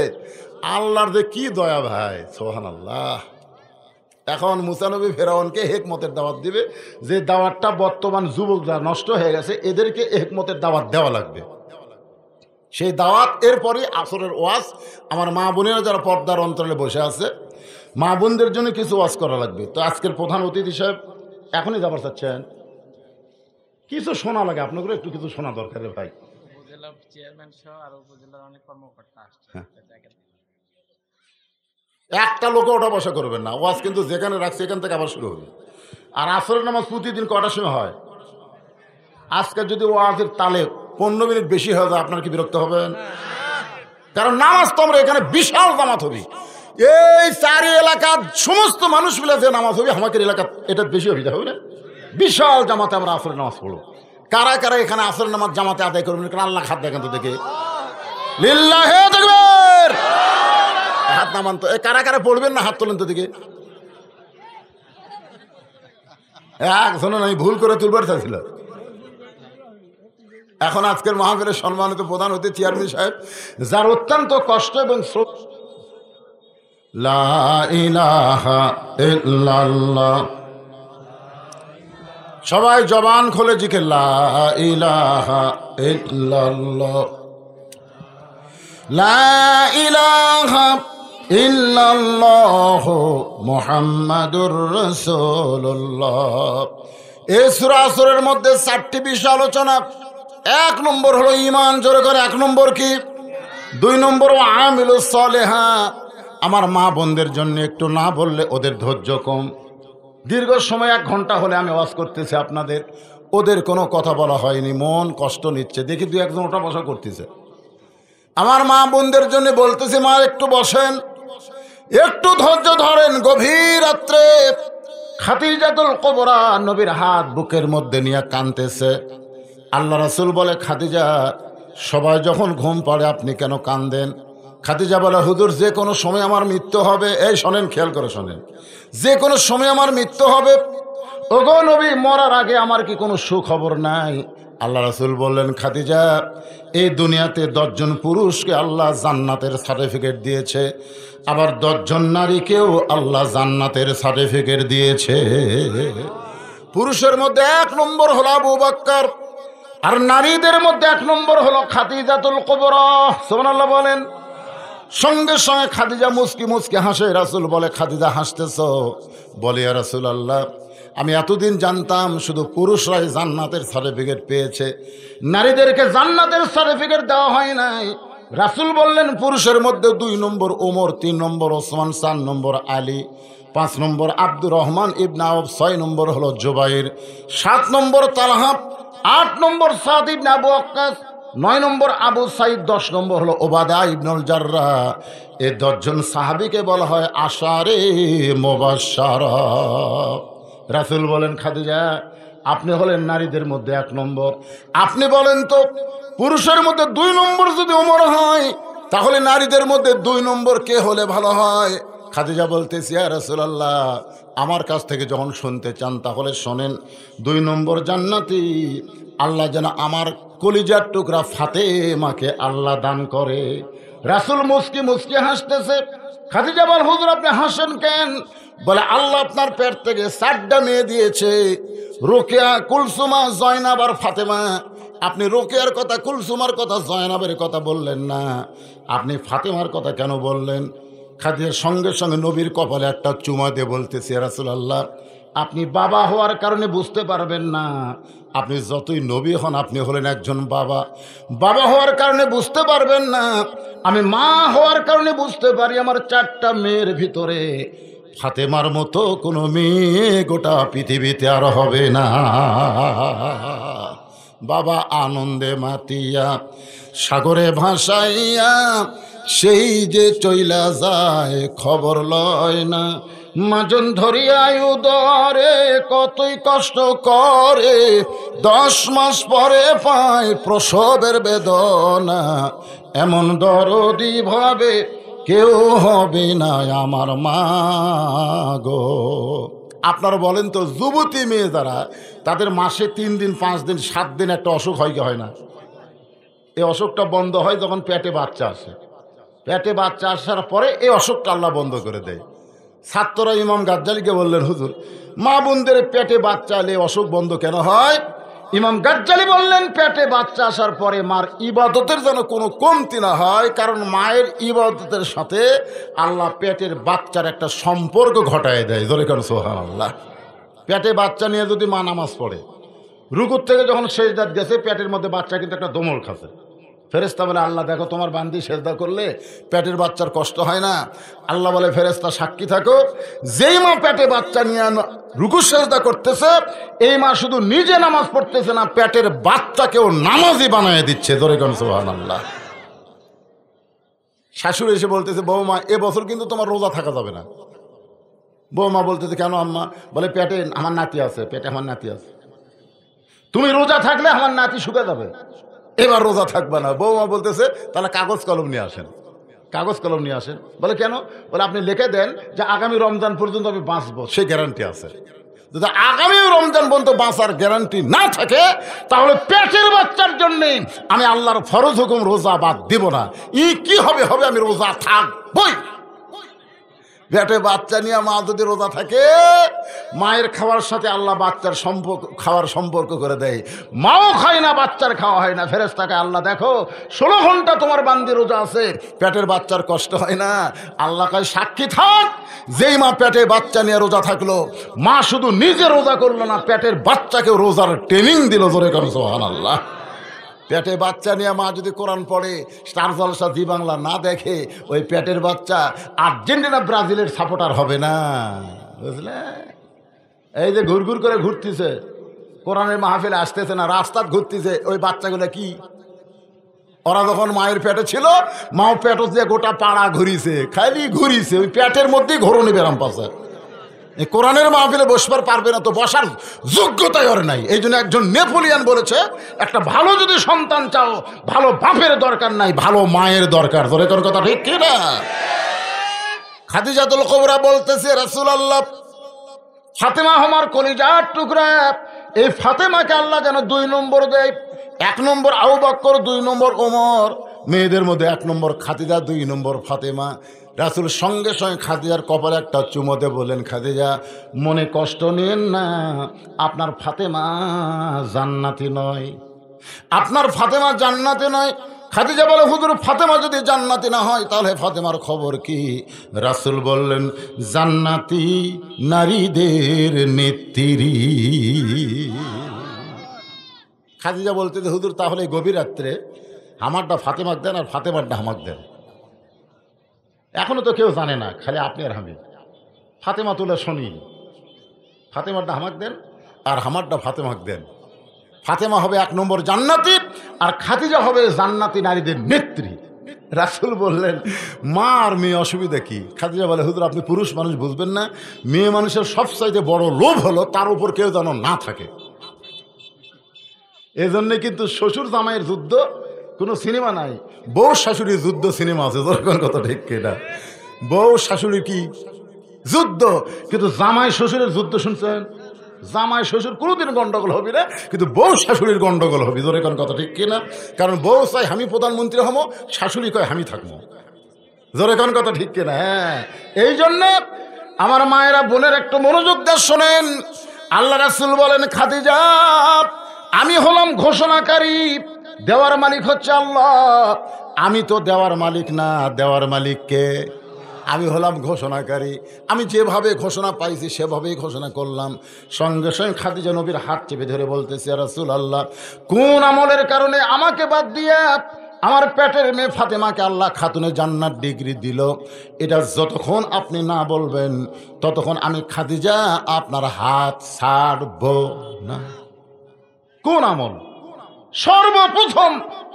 B: আল্লাহর যে কি দয়া ভাই, সুবহানাল্লাহ। এখন মুসা নবী ফেরাউনকে হিকমতের দাওয়াত দিবে, যে দাওয়াতটা বর্তমান যুবকরা নষ্ট হয়ে গেছে, এদেরকে হিকমতের দাওয়াত দেওয়া লাগবে। সেই দাওয়াত এরপরই আসরের ওয়াজ। আমার মা বোনেরা যারা পর্দার অন্তরালে বসে আছে, মা বোনদের জন্য কিছু ওয়াজ করা লাগবে। তো আজকের প্রধান অতিথি সাহেব এখনই যাবার চাচ্ছেন, কিছু শোনা লাগে, আপনাদের একটু কিছু শোনা দরকার ভাই।
A: উপজেলা চেয়ারম্যান সহ আর উপজেলার অনেক কর্মকর্তা আসছে।
B: একটা লোকে ওটা বসা করবেন না, ওয়াজ কিন্তু যেখানে রাখছে এখান থেকে আবার শুরু হবে। আর আসরের নামাজ প্রতিদিন কটার সময় হয়? আজকে যদি ওয়াজের তালে 15 মিনিট বেশি হয়ে যায়, আপনার কি বিরক্ত হবেন? কারণ নামাজ তো আমরা এখানে বিশাল জামাত হবি, এই 4 এলাকার সমস্ত মানুষ মিলে যে নামাজ হবে, আমাদের এলাকা এটা বেশি অভিযোগ হবে না, বিশাল জামাতে আমরা আসরের নামাজ পড়ব। কারা কারা এখানে আসরের নামাজ জামাতে আদায় করবেন? কারণ আল্লাহ খাত দেখেন তো দেখে, লিল্লাহে তাকবীর, হাত নামান তো। কারা কারা পড়বেন না হাত তোলেন তো দিকে। শোনেন, আমি ভুল করে তুলবার চাইছিল। এখন আজকের মাহফিলের সম্মানিত প্রধান অতিথি চেয়ারম্যান সাহেব, যার অত্যন্ত কষ্ট এবং লা ইলাহা ইল্লাল্লাহ সবাই জবান খুলে জিকির লা ইলাহা ইল্লাল্লাহ, লা ইলাহা ইল্লাল্লাহ মুহাম্মাদুর রাসূলুল্লাহ। এই সূরা আসরের মধ্যে 4টি বিষয় আলোচনা। 1 নম্বর হলো ঈমান, জোরে করে 1 নম্বর কি? 2 নম্বর আমিলুস সালেহা। আমার মা বোনদের জন্য একটু না বললে ওদের ধৈর্য কম। দীর্ঘ সময় 1 ঘন্টা হলে আমি ওয়াজ করতেছি আপনাদের, ওদের কোনো কথা বলা হয়নি, মন কষ্ট নিচ্ছে। দেখি 2-1 জন ওটা বসা করতেছে। আমার মা বোনদের জন্য বলতেছি, মা একটু বসেন, একটু ধৈর্য ধরেন। গভীর রাত্রে খাদিজাতুল কুবরা নবীর হাত বুকের মধ্যে নিয়ে কাঁদতেছে। আল্লাহ রাসূল বলে, খাদিজা, সবাই যখন ঘুম পড়ে আপনি কেন কাঁদেন? খাদিজা বলে, হুজুর, যে কোনো সময় আমার মৃত্যু হবে। এই শোনেন, খেয়াল করে শোনেন, যে কোনো সময় আমার মৃত্যু হবে। ওগো নবী, মরার আগে আমার কি কোনো সুখবর নাই? আল্লাহ রাসূল বললেন, খাদিজা, এই দুনিয়াতে 10 জন পুরুষকে আল্লাহ জান্নাতের সার্টিফিকেট দিয়েছে, আবার 10 জন নারীকেও আল্লাহ জান্নাতের সার্টিফিকেট দিয়েছে। পুরুষের মধ্যে 1 নম্বর হলো আবু বকর, আর নারীদের মধ্যে 1 নম্বর হলো খাদিজাতুল কুবরা। সুবহানাল্লাহ বলেন। সঙ্গে সঙ্গে খাদিজা মুস্কি মুস্কি হাসে। রাসূল বলে, খাদিজা হাসতেছ? বলে, ইয়া রাসূলুল্লাহ, আমি এতদিন জানতাম শুধু পুরুষরাই জান্নাতের সার্টিফিকেট পেয়েছে, নারীদেরকে জান্নাতের সার্টিফিকেট দেওয়া হয় নাই। রাসূল বললেন, পুরুষের মধ্যে 2 নম্বর ওমর, 3 নম্বর ওসমান, 4 নম্বর আলী, 5 নম্বর আব্দুর রহমান ইবনে আউফ, 6 নম্বর হলো জুবাইর, 7 নম্বর তালহা, 8 নম্বর সাদ ইবনে আবু ওয়াক্কাস, 9 নম্বর আবু সাইদ, 10 নম্বর হলো ওবাদা ইবনুল জাররাহ। এই 10 জন সাহাবীকে বলা হয় আশারে মুবাশশারা। রাসূল বলেন, খাদিজা, আপনি হলেন নারীদের মধ্যে 1 নম্বর। আপনি বলেন তো, পুরুষের মধ্যে 2 নম্বর যদি ওমর হয়, তাহলে নারীদের মধ্যে 2 নম্বর কে হলে ভালো হয়? খাদিজা বলতেছি, ইয়া রাসূলুল্লাহ, আমার কাছ থেকে যখন শুনতে চান তাহলে শোনেন, 2 নম্বর জান্নাতি আল্লাহ যেন আমার কলিজার টুকরা ফাতেমাকে আল্লাহ দান করে। রাসূল মুস্কি মুস্কি হাসতেছে। খাদিজা বল, হুজুর আপনি হাসেন কেন? বলে, আল্লাহ আপনার পেট থেকে 4টা মেয়ে দিয়েছে, রোকেয়া, কুলসুমা, জয়নাব আর ফাতেমা। আপনি রোকেয়ার কথা, কুলসুমার কথা, জয়নাবের কথা বললেন না, আপনি ফাতেমার কথা কেন বললেন? খাদিজার সঙ্গে সঙ্গে নবীর কপালে একটা চুমা দিয়ে বলতেছে, ইয়া রাসূলুল্লাহ, আপনি বাবা হওয়ার কারণে বুঝতে পারবেন না। আপনি যতই নবী হন, আপনি হলেন একজন বাবা। বাবা হওয়ার কারণে বুঝতে পারবেন না, আমি মা হওয়ার কারণে বুঝতে পারি। আমার 4টা মেয়ের ভিতরে ফাতেমার মতো কোনো মেয়ে গোটা পৃথিবীতে আর হবে না। বাবা আনন্দে মাতিয়া সাগরে ভাসাইয়া সেই যে চইলা যায়, খবর লয় না। মাজন ধরিয়া উদরে কতই কষ্ট করে, 10 মাস পরে পায় প্রসবের বেদনা। এমন দরদি ভাবে কেউ হবে না আমার মা গো। আপনারা বলেন তো, যুবতী মেয়ে যারা, তাদের মাসে 3 দিন, 5 দিন, 7 দিন একটা অসুখ হয় কি হয় না? এই অসুখটা বন্ধ হয় যখন পেটে বাচ্চা আসে। পেটে বাচ্চা আসার পরে এই অসুখটা আল্লাহ বন্ধ করে দেয়। ছাত্ররা ইমাম গাজ্জালিকে বললেন, হুজুর, মা বোনদের পেটে বাচ্চা এলে অসুখ বন্ধ কেন হয়? ইমাম গাজ্জালি বললেন, পেটে বাচ্চা আসার পরে মার ইবাদতের যেন কোনো কমতি না হয়, কারণ মায়ের ইবাদতের সাথে আল্লাহ পেটের বাচ্চার একটা সম্পর্ক ঘটায় দেয়। ধরে কেন সুবহানাল্লাহ। পেটে বাচ্চা নিয়ে যদি মা নামাজ পড়ে, রুকুর থেকে যখন সেজদাত গেছে, পেটের মধ্যে বাচ্চা কিন্তু একটা দমল খাচ্ছে। ফেরেশতা বলে, আল্লাহ দেখো, তোমার বান্দি সেজদা করলে পেটের বাচ্চার কষ্ট হয় না। আল্লাহ বলে, ফেরেশতা সাক্ষী থাকো, যেই মা পেটে বাচ্চা নিয়ে রুকু সেজদা করতেছে, এই মা শুধু নিজে নামাজ পড়তেছে না, পেটের বাচ্চাকেও নামাজি বানায় দিচ্ছে। ধরে কোন সুবহানাল্লাহ। শাশুড়ি এসে বলতেছে, বৌমা, এবছর কিন্তু তোমার রোজা থাকা যাবে না। বৌমা বলতেছে, কেন আম্মা? বলে, পেটে আমার নাতি আছে, পেটে আমার নাতি আছে, তুমি রোজা থাকলে আমার নাতি শুকে যাবে, এবার রোজা থাকবে না। বৌমা বলতেছে, তাহলে কাগজ কলম নিয়ে আসেন। কাগজ কলম নিয়ে আসেন। বলে, কেন? বলে, আপনি লিখে দেন যে আগামী রমজান পর্যন্ত আমি বাঁচবো, সেই গ্যারান্টি আছে। যদি আগামী রমজান পর্যন্ত বাঁচার গ্যারান্টি না থাকে, তাহলে পেটের বাচ্চার জন্য আমি আল্লাহর ফরজ হুকুম রোজা বাদ দিব না। কি হবে হবে, আমি রোজা থাকবই। পেটে বাচ্চা নিয়ে মা যদি রোজা থাকে, মায়ের খাওয়ার সাথে আল্লাহ বাচ্চার খাওয়ার সম্পর্ক করে দেয়। মাও খায় না, বাচ্চার খাওয়া হয় না। ফেরেশতাকে আল্লাহ, দেখো 16 ঘন্টা তোমার বান্দি রোজা আছে, পেটের বাচ্চার কষ্ট হয় না। আল্লাহ কয়, সাক্ষী থাক, যেই মা পেটে বাচ্চা নিয়ে রোজা থাকলো, মা শুধু নিজে রোজা করলো না, পেটের বাচ্চাকে রোজার ট্রেনিং দিল। জোরে করো সুবহানাল্লাহ। পেটে বাচ্চা নিয়ে মা যদি কোরআন পড়ে, স্টার জলসা জি বাংলা না দেখে, ওই পেটের বাচ্চা আর্জেন্টিনা ব্রাজিলের সাপোর্টার হবে না, বুঝলে? এই যে ঘুরঘুর করে ঘুরতেছে, কোরআনের মাহফিলে আসতেছে না, রাস্তাত ঘুরতেছে, ওই বাচ্চাগুলো কি? ওরা যখন মায়ের পেটে ছিল, মাও পেট দিয়ে গোটা পাড়া ঘুরিছে, খালি ঘুরিছে, ওই পেটের মধ্যেই ঘোরণি বেরাম পাশে। এই কোরআনের মাহফিলে বসবার পারবে না, তো বসার যোগ্যতাই ওর নাই। এই জন্য একজন নেপোলিয়ান বলেছে, একটা ভালো যদি সন্তান চাও, ভালো বাপের দরকার নাই, ভালো মায়ের দরকার। তোর তোর কথা ঠিক কি না? খাদিজাতুল কুবরা বলতেছে, রাসূলুল্লাহ, ফাতেমা আমার কলিজার টুকরা, এই ফাতেমাকে আল্লাহ যেন 2 নম্বর দেয়। 1 নম্বর আবু বকর, 2 নম্বর ওমর, মেয়েদের মধ্যে 1 নম্বর খাদিজা, 2 নম্বর ফাতেমা। রাসূল সঙ্গে সঙ্গে খাদিজার কপালে একটা চুমো দিয়ে বললেন, খাদিজা মনে কষ্ট নিয়েন না, আপনার ফাতেমা জান্নাতি নয়, আপনার ফাতেমা জান্নাতি নয়। খাদিজা বলে, হুজুর ফাতেমা যদি জান্নাতি না হয় তাহলে ফাতেমার খবর কি? রাসূল বললেন, জান্নাতি নারীদের নেত্রী। খাদিজা বলতে যে, হুজুর তাহলে গভীর রাত্রে আমারটা ফাতেমাক দেন আর ফাতেমারটা আমাকে দেন। এখনো তো কেউ জানে না, খালি আপনি আর আমি। ফাতেমা তুলে শুনি, ফাতেমারটা আমাকে দেন আর আমারটা ফাতেমাক দেন। ফাতেমা হবে 1 নম্বর জান্নাতি, আর খাদিজা হবে জান্নাতি নারীদের নেত্রী। রাসূল বললেন, মা আর মেয়ে অসুবিধা কি? খাদিজা বলে, হুজুর আপনি পুরুষ মানুষ বুঝবেন না, মেয়ে মানুষের সবচাইতে বড় লোভ হলো তার উপর কেউ যেন না থাকে। এজন্য কিন্তু শ্বশুর জামাইয়ের যুদ্ধ কোনো সিনেমা নাই, বউ শাশুড়ির যুদ্ধ সিনেমা আছে। যখন কথা ঠিক কিনা? বউ শাশুড়ি কি যুদ্ধ, কিন্তু জামাই শ্বশুরের যুদ্ধ শুনছেন? জামাই শ্বশুর কোনোদিন গন্ডগোল হবে না, কিন্তু বউ শাশুড়ির গন্ডগোল হবে। ধরে কোন কথা ঠিক কিনা? কারণ বউ চাই আমি প্রধানমন্ত্রী হবো, শাশুড়ি কয় আমি থাকবো। ধরে কোন কথা ঠিক কিনা? হ্যাঁ, এই জন্য আমার মায়েরা, বোনের একটু মনোযোগ দিয়ে শোনেন। আল্লাহ রাসূল বলেন, খাদিজা আমি হলাম ঘোষণাকারী, দেওয়ার মালিক হচ্ছে আল্লাহ, আমি তো দেওয়ার মালিক না, দেওয়ার মালিক কে? আমি হলাম ঘোষণাকারী। আমি যেভাবে ঘোষণা পাইছি সেভাবেই ঘোষণা করলাম। সঙ্গে সঙ্গে খাদিজা নবীর হাত চেপে ধরে বলতেছে, রাসূলুল্লাহ কোন আমলের কারণে আমাকে বাদ দিয়ে আমার পেটের মেয়ে ফাতেমাকে আল্লাহ খাতুনে জান্নাত ডিগ্রি দিল, এটা যতক্ষণ আপনি না বলবেন ততক্ষণ আমি খাদিজা আপনার হাত ছাড়ব না। কোন আমল? সর্বপ্রথম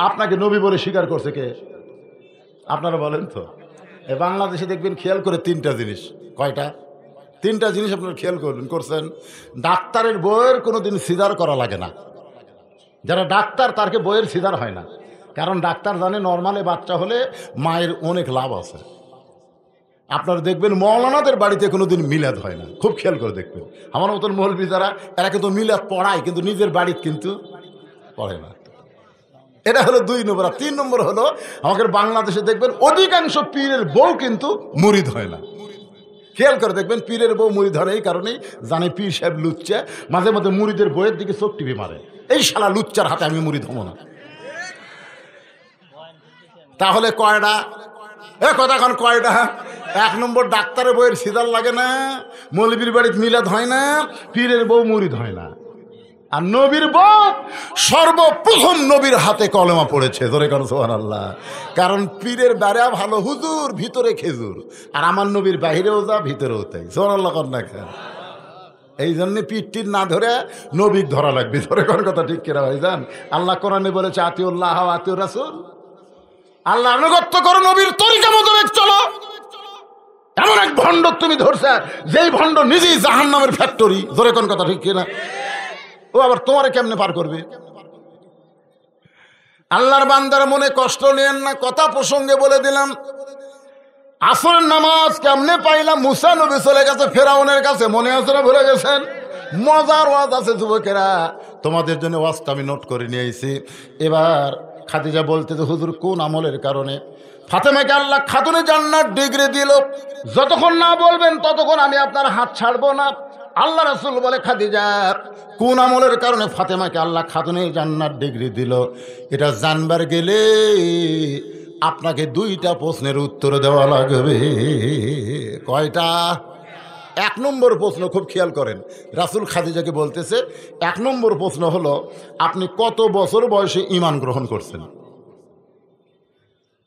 B: আপনাকে নবী বলে স্বীকার করছে কে? আপনারা বলেন তো। এই বাংলাদেশে দেখবেন খেয়াল করে 3টা জিনিস। কয়টা? 3টা জিনিস আপনারা খেয়াল করছেন। ডাক্তারের বইয়ের কোনোদিন সিজার করা লাগে না। যারা ডাক্তার তারকে বইয়ের সিজার হয় না, কারণ ডাক্তার জানে নর্মালে বাচ্চা হলে মায়ের অনেক লাভ আছে। আপনারা দেখবেন মৌলানাদের বাড়িতে কোনোদিন মিলাদ হয় না, খুব খেয়াল করে দেখবেন। আমার মতন মৌলবি যারা, এরা কিন্তু মিলাদ পড়ায় কিন্তু নিজের বাড়িতে কিন্তু পড়ে না। এটা হলো 2 নম্বর। 3 নম্বর হলো আমাদের বাংলাদেশে দেখবেন অধিকাংশ পীরের বউ কিন্তু মুরিদ হয় না। খেয়াল করে দেখবেন পীরের বউ মুরিদ হয় এই কারণেই, জানে পীর সাহেব লুচ্চা, মাঝে মাঝে মুরিদের বইয়ের দিকে চোখ টিপে মারে, এই শালা লুচ্চার হাতে আমি মুরিদ হবো না। তাহলে কয়টা? কথা এখন কয়টা? 1 নম্বর ডাক্তারের বইয়ের সিজার লাগে না, মৌলবীর বাড়িতে মিলাদ হয় না, পীরের বউ মুরিদ হয় না। আর নবীর বউ সর্বপ্রথম নবীর হাতে কলেমা পড়েছে। ধরে কেন সুবহানাল্লাহ। কারণ পীরের বেড়া ভালো হুজুর, ভিতরে খেজুর, আর আমার নবীর বাহিরেও যা ভিতরেও তাই। সুবহানাল্লাহ কর না কেন? এই জন্য পীরটির না ধরে নবীর ধরা লাগবে। ধরে কোন কথা ঠিক কিনা ভাইজান? আল্লাহ কোরআনে বলেছে, আতিউল্লাহ ওয়া আতিউর রাসূল, আল্লাহর আনুগত্য করো, নবীর তরিকা মতো চলো। এমন এক ভণ্ড তুমি ধরছে, যেই ভণ্ড নিজেই জাহান্নামের ফ্যাক্টরি। ধরে কোন কথা ঠিক কিনা? ও আবার তোমারে কেমনে পার করবে? আল্লাহর বান্দার মনে কষ্ট নেন না। কথা প্রসঙ্গে বলে দিলাম, আসরের নামাজ কেমনে পাইলাম? মুসা নবী চলে গেছে ফেরাউনের কাছে, মনে আছে না? ভুলে গেছেন? মজার ওয়াজ আছে যুবকেরা, তোমাদের জন্য ওয়াজটা আমি নোট করে নিয়ে আইছি। এবার খাদিজা বলতে তো হুজুর কোন আমলের কারণে ফাতেমাকে আল্লাহ খাতুনে জান্নাত ডিগ্রি দিল? যতক্ষণ না বলবেন ততক্ষণ আমি আপনার হাত ছাড়বো না। আল্লাহ রাসূল বলে, খাদিজা কোন আমলের কারণে ফাতেমাকে আল্লাহ খাতুনে জান্নাত ডিগ্রি দিল? এটা জানবার গেলে আপনাকে 2টা প্রশ্নের উত্তর দেওয়া লাগবে। কয়টা? 1 নম্বর প্রশ্ন, খুব খেয়াল করেন, রাসূল খাদিজাকে বলতেছে 1 নম্বর প্রশ্ন হলো, আপনি কত বছর বয়সে ঈমান গ্রহণ করছেন?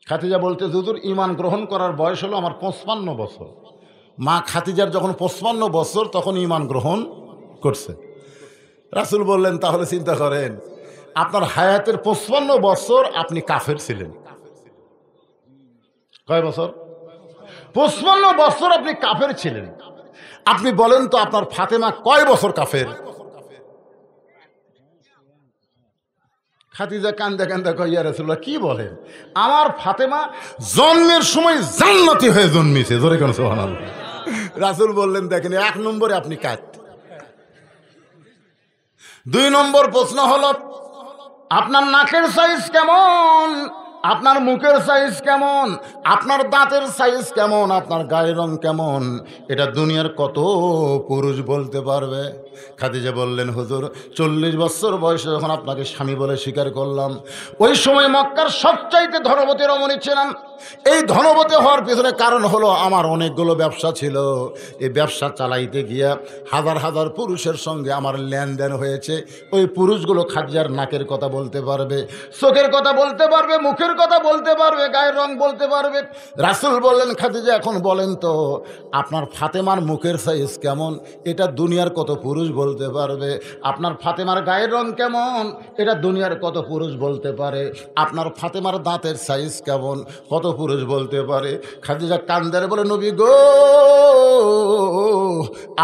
B: খাদিজা বলতে, হুজুর ঈমান গ্রহণ করার বয়স হলো আমার 55 বছর। মা খাদিজার যখন 55 বছর তখন ঈমান গ্রহণ করছে। রাসূল বললেন, তাহলে চিন্তা করেন, আপনার হায়াতের 55 বছর আপনি কাফের ছিলেন। কয় বছর? 55 বছর আপনি কাফের ছিলেন। আপনি বলেন তো আপনার ফাতেমা কয় বছর কাফের? খাদিজা কান্দা কান্দা কয়, ইয়া রাসূলুল্লাহ কি বলেন, আমার ফাতেমা জন্মের সময় জান্নাতি হয়ে জন্মেছে। জোরে কেন সুবহানাল্লাহ। রাসূল বললেন, দেখেন 1 নম্বরে আপনি কাত। 2 নম্বর প্রশ্ন হলো, আপনার নাকের সাইজ কেমন, আপনার মুখের সাইজ কেমন, আপনার দাঁতের সাইজ কেমন, আপনার গায়ের রং কেমন, এটা দুনিয়ার কত পুরুষ বলতে পারবে? খাদিজা বললেন, হুজুর 40 বছর বয়সে যখন আপনাকে স্বামী বলে স্বীকার করলাম, ওই সময় মক্কার সবচাইতে ধনবতী রমণী ছিলাম। এই ধনবতী হওয়ার পিছনে কারণ হলো আমার অনেকগুলো ব্যবসা ছিল। এই ব্যবসা চালাইতে গিয়া হাজার হাজার পুরুষের সঙ্গে আমার লেনদেন হয়েছে। ওই পুরুষগুলো খাদিজার নাকের কথা বলতে পারবে, চোখের কথা বলতে পারবে, মুখের কথা বলতে পারবে, গায়ের রং বলতে পারবে। রাসূল বললেন, খাদিজা এখন বলেন তো আপনার ফাতেমার মুখের সাইজ কেমন, এটা দুনিয়ার কত পুরুষ বলতে পারবে? আপনার ফাতেমার গায়ের রং কেমন, এটা দুনিয়ার কত পুরুষ বলতে পারে? আপনার ফাতেমার দাঁতের সাইজ কেমন, কত পুরুষ বলতে পারে? খাদিজা কান্দারে বলে, নবী গো,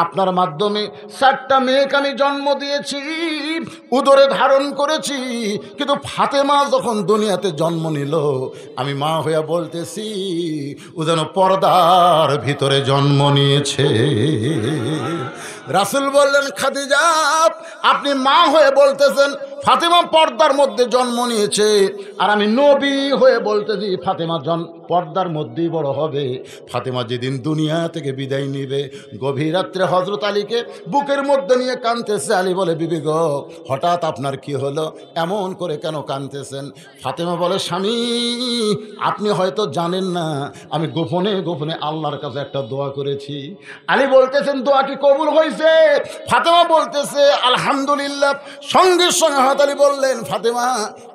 B: আপনার মাধ্যমে 4টা মেয়েকে আমি জন্ম দিয়েছি, উদরে ধারণ করেছি, কিন্তু ফাতেমা যখন দুনিয়াতে জন্ম নিল আমি মা হইয়া বলতেছি ও যেন পর্দার ভিতরে জন্ম নিয়েছে। রাসূল বললেন, খাদিজা আপনি মা হয়ে বলতেছেন ফাতেমা পর্দার মধ্যে জন্ম নিয়েছে, আর আমি নবী হয়ে বলতেছি ফাতেমা পর্দার মধ্যেই বড় হবে। ফাতেমা যেদিন দুনিয়া থেকে বিদায় নিবে, গভীর রাত্রে হযরত আলীকে বুকের মধ্যে নিয়ে কাঁদতেছে। আলী বলে, বিবি গো, হঠাৎ আপনার কি হলো, এমন করে কেন কাঁদতেছেন? ফাতেমা বলে, স্বামী আপনি হয়তো জানেন না, আমি গোপনে গোপনে আল্লাহর কাছে একটা দোয়া করেছি। আলী বলতেছেন, দোয়া কি কবুল হয়েছে? ফাতেমা বলতেছে, আলহামদুলিল্লাহ। সঙ্গে সঙ্গে হযরত আলী বললেন, ফাতেমা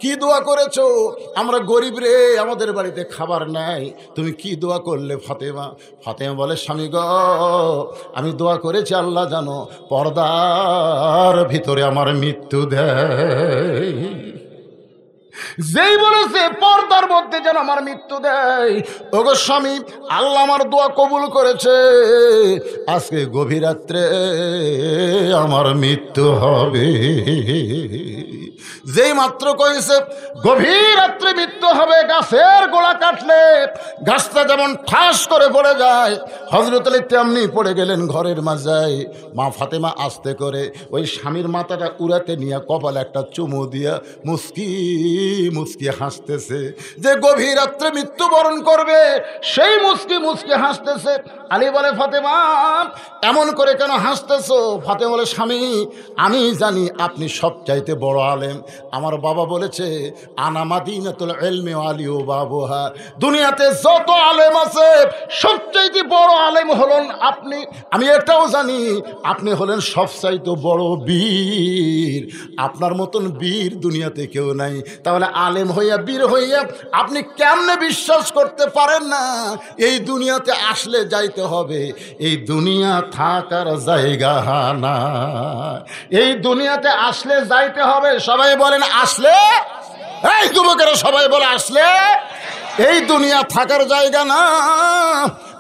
B: কি দোয়া করেছো? আমরা গরিব রে, আমাদের বাড়িতে খাবার নাই, তুমি কি দোয়া করলে ফাতেমা? ফাতেমা বলে, স্বামী গো, আমি দোয়া করেছি আল্লাহ জানো পর্দার ভিতরে আমার মৃত্যু দেয়। যেই বলেছে পর্দার মধ্যে যেন আমার মৃত্যু দেয়, ওগো স্বামী আল্লাহ আমার দোয়া কবুল করেছে, আজকে গভীর রাত্রে আমার মৃত্যু হবে। যেই মাত্র কইছে গভীর রাত্রে মৃত্যু হবে, গাছের গোড়া কাটলে গাছটা যেমন ঠাস করে পড়ে যায়, হযরত আলী তেমনি পড়ে গেলেন ঘরের মাঝায়। মা ফাতেমা আস্তে করে ওই স্বামীর মাথাটা উড়াতে নিয়ে কপালে একটা চুমু দিয়া মুস্কি মুস্কি হাসতেছে। যে গভীর রাত্রে মৃত্যুবরণ করবে সেই মুস্কি মুস্কি হাসতেছে। আলী বলে, ফাতেমা এমন করে কেন হাসতেছো? ফাতেমা বলে, স্বামী আমি জানি আপনি সবচাইতে বড় আলেম। আমার বাবা বলেছে, আনা মাদিনাতুল ইলমি ওয়া আলী বাবুহা, দুনিয়াতে যত আলেম আছে সবচাইতে বড় আলেম হলেন আপনি। আমি এটাও জানি আপনি হলেন সবচাইতে বড় বীর, আপনার মতন বীর দুনিয়াতে কেউ নাই। তাহলে আলেম হইয়া বীর হইয়া আপনি কেমনে বিশ্বাস করতে পারেন না এই দুনিয়াতে আসলে যাইতে হবে? এই দুনিয়া থাকার জায়গা না, এই দুনিয়াতে আসলে যাইতে হবে। সবাই বলেন আসলে, এই যুবকেরা সবাই বলে আসলে। এই দুনিয়া থাকার জায়গা না।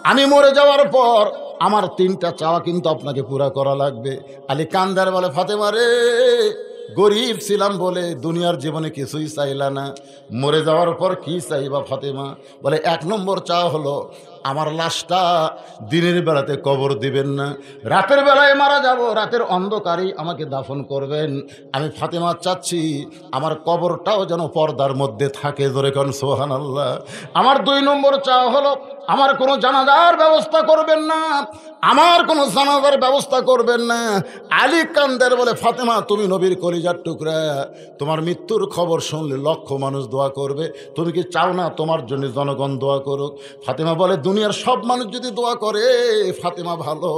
B: আমি মরে যাওয়ার পর আমার 3টা চাওয়া কিন্তু আপনাকে পুরা করা লাগবে। আলী কান্দার বলে, ফাতেমা রে, গরিব ছিলাম বলে দুনিয়ার জীবনে কিছুই চাইলা না, মরে যাওয়ার পর কি চাইবা ফাতেমা? বলে, 1 নম্বর চাওয়া হলো আমার লাশটা দিনের বেলাতে কবর দিবেন না, রাতের বেলায় মারা যাব, রাতের অন্ধকারেই আমাকে দাফন করবেন। আমি ফাতেমা চাচ্ছি আমার কবরটাও যেন পর্দার মধ্যে থাকে। জোরে কোন সুবহানাল্লাহ। আমার 2 নম্বর চাওয়া হলো আমার কোনো জানাজার ব্যবস্থা করবেন না, আমার কোনো জানাজার ব্যবস্থা করবেন না। আলী কান্দের বলে, ফাতেমা তুমি নবীর কলিজার টুকরা, তোমার মৃত্যুর খবর শুনলে লক্ষ মানুষ দোয়া করবে, তুমি কি চাও না তোমার জন্য জনগণ দোয়া করুক? ফাতেমা বলে, দুনিয়ার সব মানুষ যদি দোয়া করে ফাতেমা ভালো,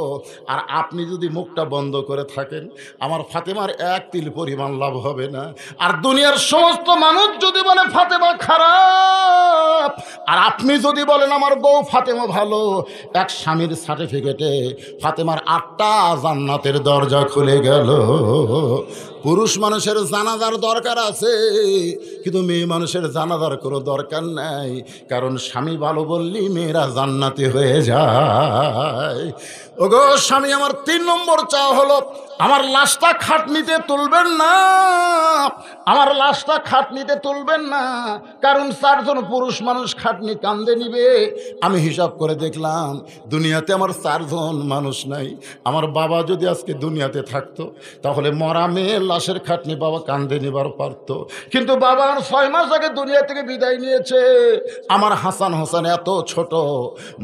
B: আর আপনি যদি মুখটা বন্ধ করে থাকেন আমার ফাতেমার 1 তিল পরিমাণ লাভ হবে না। আর দুনিয়ার সমস্ত মানুষ যদি বলে ফাতেমা খারাপ, আর আপনি যদি বলেন আমার বউ ফাতেমা ভালো, এক স্বামীর সার্টিফিকেটে ফাতেমার 8টা জান্নাতের দরজা খুলে গেল। পুরুষ মানুষের জানাজার দরকার আছে, কিন্তু মেয়ে মানুষের জানাজার কোনো দরকার নাই, কারণ স্বামী ভালো বললি মেয়েরা জান্নাতি হয়ে যায়। ওগো স্বামী, আমার 3 নম্বর চাওয়া হলো আমার লাশটা খাটনিতে তুলবেন না, আমার লাশটা খাটনিতে তুলবেন না, কারণ 4 জন পুরুষ মানুষ খাটনি কান্দে নিবে। আমি হিসাব করে দেখলাম দুনিয়াতে আমার 4 জন মানুষ নাই। আমার বাবা যদি আজকে দুনিয়াতে থাকতো তাহলে মরা মেয়ের লাশের খাটনি বাবা কান্দে নিবার পারতো, কিন্তু বাবা 6 মাস আগে দুনিয়া থেকে বিদায় নিয়েছে। আমার হাসান হোসেন এত ছোট,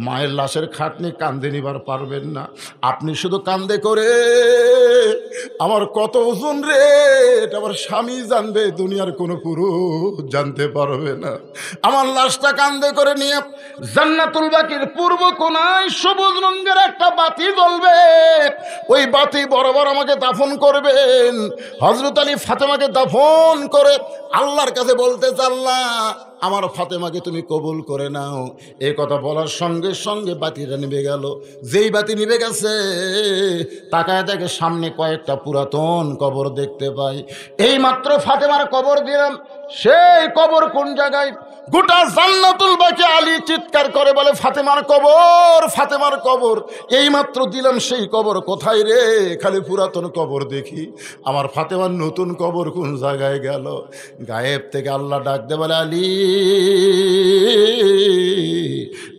B: মায়ের লাশের খাটনি কান্দে নিবার পারবেন না। আপনি শুধু কান্দে করে আমার কত ওজন রে, এটা আমার স্বামী জানবে, দুনিয়ার কোনো পুরুষ জানতে পারবে না। আমার লাশটা কান্দে করে নিয়ে জান্নাতুল বাকির পূর্ব কোণায় সবুজ রঙের একটা বাতি জ্বলবে, ওই বাতি বরাবর আমাকে দাফন করবেন। হযরত আলী ফাতেমাকে দাফন করে আল্লাহর কাছে বলতে, আল্লাহ আমার ফাতেমাকে তুমি কবুল করে নাও। এই কথা বলার সঙ্গে সঙ্গে বাতিটা নিভে গেল। যেই বাতি নিভে গেছে তাকায় দেখে সামনে কয়েকটা পুরাতন কবর দেখতে পাই। এই মাত্র ফাতেমার কবর দিলাম, সেই কবর কোন জায়গায়? গোটা জান্নাতুল বাকি আলী চিৎকার করে বলে, ফাতেমার কবর, ফাতেমার কবর। এই মাত্র দিলাম, সেই কবর কোথায় রে? খালি পুরাতন কবর দেখি। আমার ফাতেমার নতুন কবর কোন জায়গায় গেল? গায়েব থেকে আল্লাহ ডাক দে বলে, আলী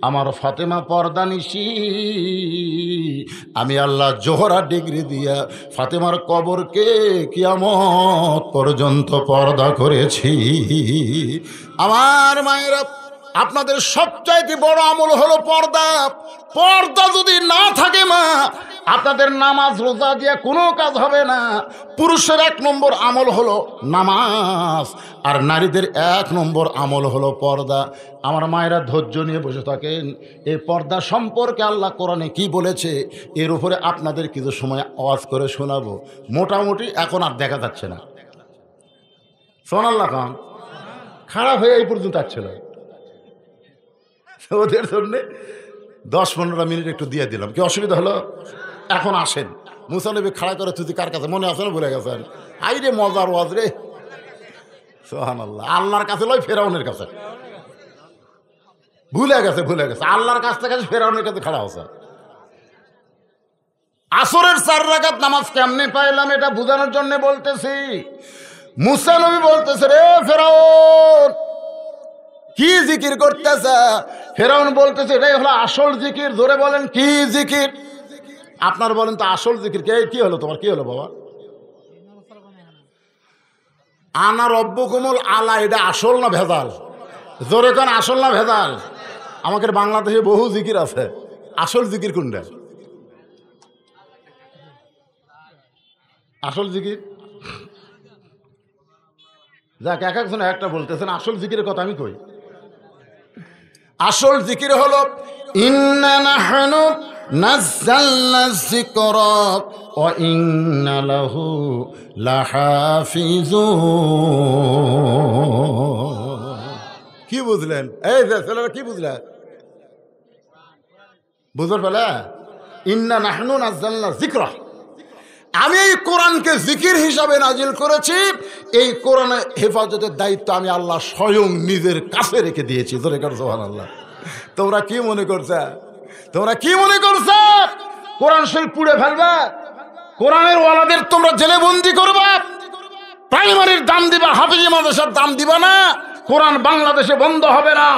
B: আমার ফাতেমা পর্দা নিশি, আমি আল্লাহ জোহরা ডিগ্রি দিয়া ফাতেমার কবরকে কিয়ামত পর্যন্ত পর্দা করেছি। আমার মায়েরা, আপনাদের সবচাইতে বড় আমল হলো পর্দা। পর্দা যদি না থাকে মা, আপনাদের নামাজ রোজা দিয়ে কোনো কাজ হবে না। পুরুষের 1 নম্বর আমল হলো নামাজ, আর নারীদের 1 নম্বর আমল হলো পর্দা। আমার মায়েরা ধৈর্য নিয়ে বসে থাকেন। এই পর্দা সম্পর্কে আল্লাহ কোরআনে কি বলেছে এর উপরে আপনাদের কিছু সময় আওয়াজ করে শোনাবো। মোটামুটি এখন আর দেখা যাচ্ছে না। সুবহানাল্লাহ খান খারাপ হয়ে এই পর্যন্ত আসছিল, ওদের জন্যে 10-15 মিনিট একটু দিয়ে দিলাম। কি অসুবিধা হলো? এখন আসেন। মুসা নবী খাড়া করে তুই কার কাছে? মনে আছে না? ভুলে গেছেন? আই রে মজার ওয়াজ রে। সুবহানাল্লাহ। আল্লাহর কাছে লয়, ফেরাউনের কাছে। ভুলে গেছে, ভুলে গেছে। আল্লাহর কাছ থেকে ফেরাউনের কাছে খাড়া হচ্ছে। আসরের 4 রাকাত নামাজ কেমনে পাইলাম এটা বোঝানোর জন্য বলতেছি। মুসা নবী বলতেছে, রে ফেরাউন কি জিকির করতেছে? ফেরাউন বলতেছে, এটাই হলো আসল জিকির। জোরে বলেন, কি জিকির? আপনার বলেন তো আসল জিকির কি হলো? তোমার কি হলো বাবা? আনা রব্বুকুমুল আলা, এটা আসল না ভেজাল? জোরে কোন, আসল না ভেজাল? আমাদের বাংলাদেশে বহু জিকির আছে, আসল জিকির কোনটা? আসল জিকির যাক, এক একজন একটা বলতেছেন। আসল জিকিরের কথা আমি কই। আসল জিকির হলো ইন্না নাহনু নাযালনা যিকরা ওয়া ইন্না লাহু লাহাফিজুন। কি বুঝলেন? এই যে ছেলেরা কি বুঝলেন? বুঝতে পারলে? ইন্না নাহনু নাযালনা যিকরা, আমি এই কোরআনকে জিকির হিসাবে নাজিল করেছি। এই কোরআনের হেফাজতের দায়িত্ব আমি আল্লাহ স্বয়ং নিজের কাছে রেখে দিয়েছি। ধরে কর সুবহানাল্লাহ। তোমরা কি মনে করছো? তোমরা কি মনে করছো কোরআন শরীফ পুড়ে ফেলবা? কোরআনের ওয়ালাদের তোমরা জেলে বন্দি করবা, প্রাইমারির দাম দিবা, হাফিজি মাদ্রাসার দাম দিবা না, কোরআন বাংলাদেশে বন্ধ হবে না।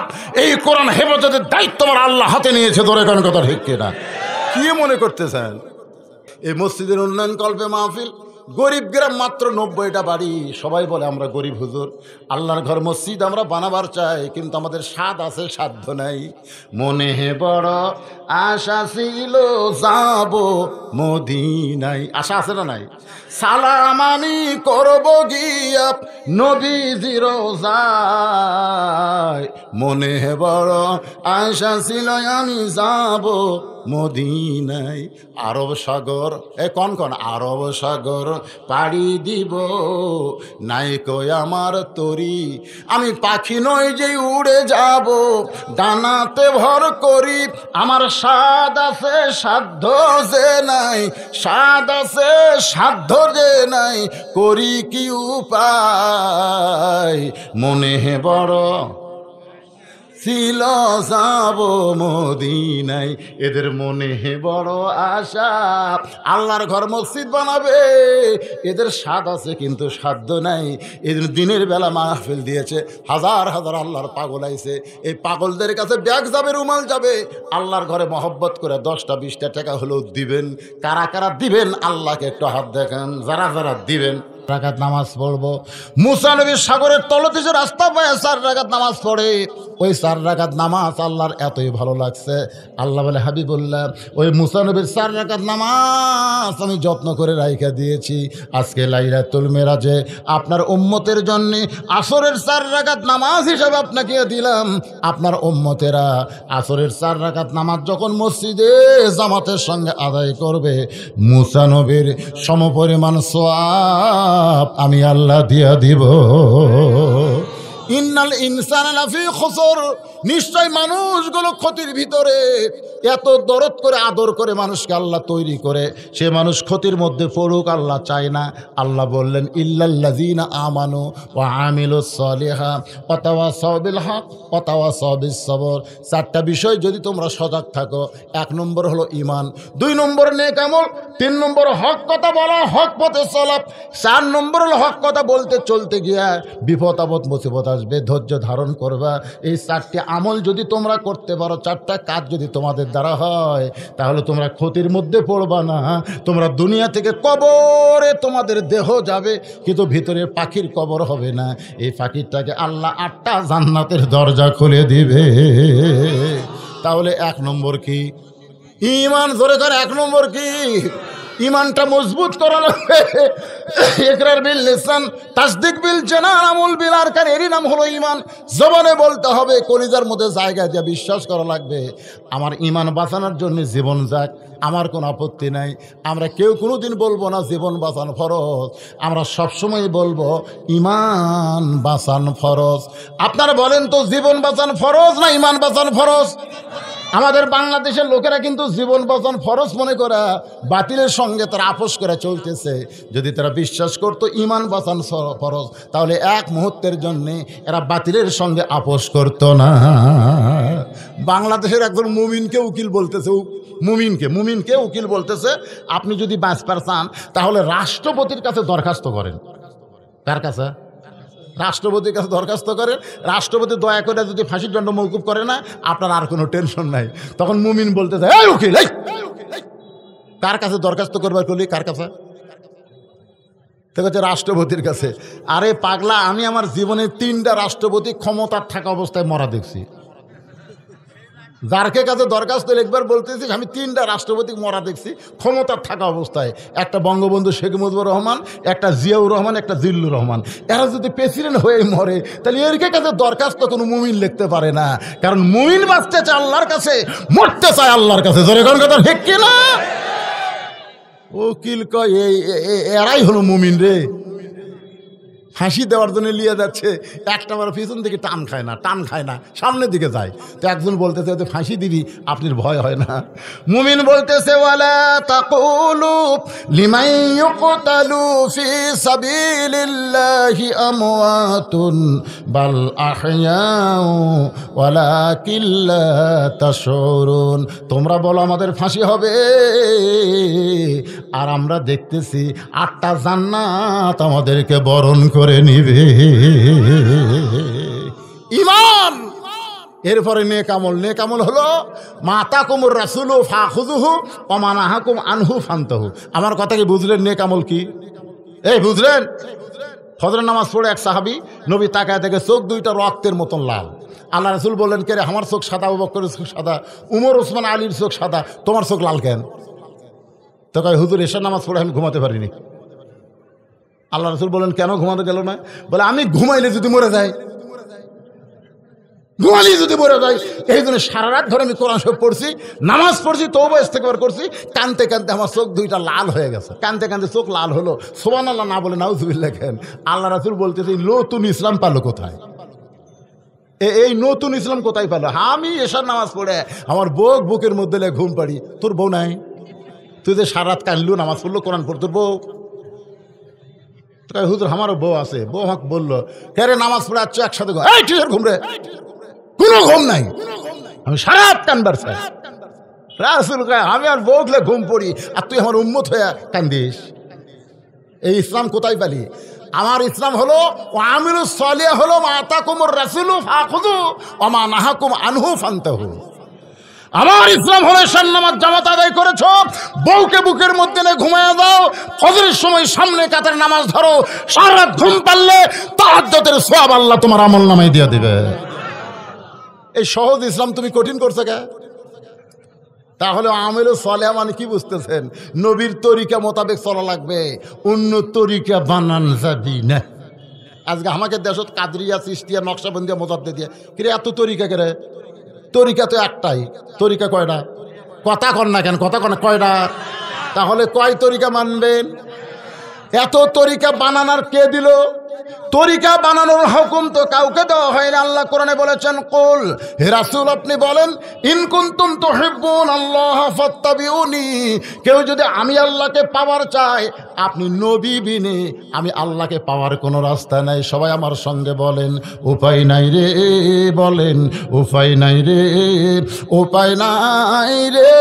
B: এই কোরআন হেফাজতের দায়িত্ব আমার আল্লাহ হাতে নিয়েছে। ধরে কোন কথা ঠিক কিনা? কি মনে করতেছেন? এই মসজিদের উন্নয়ন কল্পে মাহফিল, গরিব গ্রাম মাত্র 90টা বাড়ি। সবাই বলে আমরা গরিব হুজুর, আল্লাহর ঘর মসজিদ আমরা বানাবার চাই, কিন্তু আমাদের স্বাদ আছে, সাধ্য নাই। মনে বড় আশা ছিল যাব মদিনায়, আশা আছে না নাই? সালাম আমি করব গিয়া নবীজির রোজায়, মনে বড় আশা ছিল আমি যাব মদিনায়। আরব সাগর, কন কন আরব সাগর পাড়ি দিব, নাই কই আমার তরি, আমি পাখি নই যে উড়ে যাব, ডানাতে ভর করি, আমার স্বাদ আছে সাধ্য যে নাই, স্বাদ আছে সাধ্য যে নাই, করি কি উপায়, মনে বড় ছিল যাব মদিনায়। এদের মনে বড় আশা, আল্লাহর ঘর মসজিদ বানাবে, এদের স্বাদ আছে কিন্তু সাধ্য নাই। এদের দিনের বেলা মাহফিল দিয়েছে, হাজার হাজার আল্লাহর পাগল আইছে। এই পাগলদের কাছে ব্যাগ যাবে, রুমাল যাবে, আল্লাহর ঘরে মহব্বত করে 10টা 20টা টাকা হলেও দিবেন। কারা কারা দিবেন আল্লাহকে একটু হাত দেখান। যারা যারা দিবেন, রাকাত নামাজ পড়বো। মুসা নবীর সাগরের তলতে যে রাস্তা পায় 4 রাকাত নামাজ পড়ে, ওই 4 রাকাত নামাজ আল্লাহর এতই ভালো লাগছে, আল্লাহ বলে হাবিবুল্লাহ ওই মুসা নবীর 4 রাকাত নামাজ আমি যত্ন করে রাইখা দিয়েছি। আজকে লাইলাতুল মেরাজে আপনার উম্মতের জন্য আসরের 4 রাকাত নামাজ হিসাবে আপনাকে দিলাম। আপনার উম্মতেরা আসরের 4 রাকাত নামাজ যখন মসজিদে জামাতের সঙ্গে আদায় করবে, মুসা নবীর সমপরিমাণ সওয়াব আমি আল্লাহ দিয়া দিব। ইন্নাল ইনসানা লাফি খুসর, নিশ্চয় মানুষগুলো ক্ষতির ভিতরে। এত দরদ করে আদর করে মানুষকে আল্লাহ তৈরি করে, সে মানুষ ক্ষতির মধ্যে পড়ুক আল্লাহ চায় না। আল্লাহ বললেন ইল্লাল্লাযীনা আমানু ওয়া আমিলুস সলিহাত ওয়া তাওয়াসাউ বিল হক ওয়া তাওয়াসাউ বিস সবর। 4টা বিষয় যদি তোমরা সজাগ থাকো, 1 নম্বর হলো ঈমান, 2 নম্বর নেক আমল, 3 নম্বর হক কথা বলা, হক পথে চলা, 4 নম্বর হলো হক কথা বলতে চলতে গিয়া বিপদ আপদ মুসিবত আসবে, ধৈর্য ধারণ করবা। এই 4টি আমল যদি তোমরা করতে পারো, 4টা কাজ যদি তোমাদের দ্বারা হয়, তাহলে তোমরা ক্ষতির মধ্যে পড়বা না। তোমরা দুনিয়া থেকে কবরে তোমাদের দেহ যাবে, কিন্তু ভিতরে পাখির কবর হবে না। এই পাখিটাকে আল্লাহ 8টা জান্নাতের দরজা খুলে দিবে। তাহলে 1 নম্বর কি? ঈমান। জোরে করে 1 নম্বর কি? ঈমানটা মজবুত করা লাগবে। ইকরার বিল লিসান, তাসদিক বিল জানান, আমল বিল আরকান, এরই নাম হলো ঈমান। জবানে বলতে হবে, কলিজার মধ্যে জায়গা দিয়ে বিশ্বাস করা লাগবে। আমার ঈমান বাঁচানোর জন্য জীবন যাক, আমার কোনো আপত্তি নাই। আমরা কেউ কোনোদিন বলবো না জীবন বাঁচানো ফরজ, আমরা সবসময় বলবো ঈমান বাঁচানো ফরজ। আপনারা বলেন তো, জীবন বাঁচানো ফরজ না ঈমান বাঁচানো ফরজ? আমাদের বাংলাদেশের লোকেরা কিন্তু জীবন বাঁচান ফরজ মনে করা বাতিলের সঙ্গে তারা আপোষ করে চলতেছে। যদি তারা বিশ্বাস করতো ঈমান বাঁচান ফরজ, তাহলে 1 মুহূর্তের জন্যে এরা বাতিলের সঙ্গে আপোষ করতো না। বাংলাদেশের একজন মুমিনকে উকিল বলতেছে, মুমিনকে উকিল বলতেছে, আপনি যদি বাঁচবার চান তাহলে রাষ্ট্রপতির কাছে দরখাস্ত করেন। কার কাছে? রাষ্ট্রপতির কাছে দরখাস্ত করেন। রাষ্ট্রপতি দয়া করে যদি ফাঁসির দণ্ড মওকুফ করে না, আপনার আর কোনো টেনশন নাই। তখন মুমিন বলতে চায়, এই উকিল, কার কাছে দরখাস্ত করবার করলি? কার কাছে? হচ্ছে রাষ্ট্রপতির কাছে। আরে পাগলা, আমি আমার জীবনে 3টা রাষ্ট্রপতি ক্ষমতার থাকা অবস্থায় মরা দেখছি। যারকে কাছে দরখাস্ত লিখবার বলতেছি, আমি 3টা রাষ্ট্রপতি মরা দেখছি ক্ষমতার থাকা অবস্থায়। একটা বঙ্গবন্ধু শেখ মুজিবুর রহমান, একটা জিয়াউর রহমান, একটা জিল্লুর রহমান। এরা যদি প্রেসিডেন্ট হয়ে মরে, তাহলে এর কাছে দরখাস্ত কোনো মুমিন লিখতে পারে না। কারণ মুমিন বাঁচতে চায় আল্লাহর কাছে, মরতে চায় আল্লাহর কাছে। জোরে কোন কথা ঠিক কিনা? উকিল কয় এরাই হলো মুমিন রে। ফাঁসি দেওয়ার জন্য নিয়ে যাচ্ছে, একটা বার পিছন থেকে টান খায় না, সামনের দিকে যায়। তো একজন বলতেছে, ফাঁসি দিবি, আপনার ভয় হয় না? মুমিন বলতেছে, ওয়ালা তাকুলু লিমান ইউকতালু ফি সাবিলিল্লাহি আমওয়াতুন বাল আহইয়াউ ওয়ালাকিন লা তাশউরুন। তোমরা বলো আমাদের ফাঁসি হবে, আর আমরা দেখতেছি 8টা জান্নাত আমাদেরকে বরণ করে নিবে। ঈমান। এরপরে নেক আমল। নেক আমল হলো মাতাকুমুর রাসূলু ফাখুযুহু ওয়া মা নাহাকুম আনহু ফান্তাহু। আমার কথা কি বুঝলেন? নেক আমল কি এই বুঝলেন? ফজরের নামাজ পড়ে এক সাহাবী নবী তাকায় থেকে চোখ দুইটা রক্তের মতন লাল। আল্লাহ রাসূল বললেন, কে রে, আমার চোখ সাদা, আবু বকরের চোখ সাদা, উমর ওসমান আলীর চোখ সাদা, তোমার চোখ লাল কেন? তো কয়, হুজুর এশার নামাজ পড়ে আমি ঘুমাতে পারিনি। আল্লাহ রাসূল বলেন, কেন ঘুমাতে গেল না? বলে, আমি ঘুমাইলে যদি মরে যাই, ঘুমালি যদি মরে যাই, এই জন্য সারা রাত ধরে আমি কোরআন শরীফ পড়ছি, নামাজ পড়ছি, তওবা ইস্তেগফার করছি, কানতে কানতে আমার চোখ দুইটা লাল হয়ে গেছে। কানতে কানতে চোখ লাল হলো, সুবহানাল্লাহ না বলে নাউজুবিল্লাহ কেন? আল্লাহ রাসূল বলতেছে, নতুন ইসলাম পালো কোথায়? এই নতুন ইসলাম কোথায় পেলো? আমি এশার নামাজ পড়ে আমার বুকের মধ্যে ঘুম পাড়ি, তোর বউ নাই? তুই যে সারা রাত কানলু, নামাজ পড়লো, কোরআন পড়, তোর বউ? হুজুর আমারও বউ আছে। বউ আমাকে বললো, কে রে, নামাজ পড়ে আসছো একসাথে ঘুম রে? কোনো ঘুম নাই, আমি সারা রাত কানবার চাই। রাসূল কয়, আমি আর বউকে ঘুম পড়ি, আর তুই আমার উম্মত হয়ে কান্দিস? এই ইসলাম কোথায় পেলি? আমার ইসলাম হলো আমিলুস সালিহ, হলো মাতাকুমুর রাসূলু ফাখুযু ওয়া মা নাহাকুম আনহু ফান্তাহু। আমার ইসলাম হলো এশার নামাজ জামাত আদায় করেছো, বউকে বুকের মধ্যে নিয়ে ঘুমায় দাও, ফজরের সময় সামনে কাতার নামাজ ধরো, সারা রাত ঘুম পারলে তাহাজ্জুদের সওয়াব আল্লাহ তোমার আমলনামায় দিয়ে দিবে। এই সহজ ইসলাম তুমি কঠিন করছো কে? তাহলে আমিলুস সালিহ মানে কি বুঝতেছেন? নবীর তরিকা মোতাবেক চলা লাগবে, অন্য তরিকা বানান যাবি না। আজকে আমাকে দেশত কাদরিয়া, চিশতিয়া, নকশবন্দিয়া, মোজাদ্দেদিয়া, কিরে এত তরিকা কেরে? তরিকা তো একটাই। তরিকা কয়টা? কথা কন না কেন? কথা কন কয়টা? তাহলে কয় তরিকা মানবেন? এত তরিকা বানানোর কে দিল? তরিকা বানানোর হুকুম তো কাউকে দেওয়া হয় না। আল্লাহ কোরআনে বলেছেন, কুল, হে রাসূল আপনি বলেন, ইন কুনতুম তুহিব্বুনাল্লাহ ফাত্তাবিউনি, কেউ যদি আমি আল্লাহকে পাওয়ার চায়, আপনি নবী বিনে আমি আল্লাহকে পাওয়ার কোনো রাস্তা নাই। সবাই আমার সঙ্গে বলেন, উপায় নাই রে, বলেন উপায় নাই রে, উপায় নাই রে,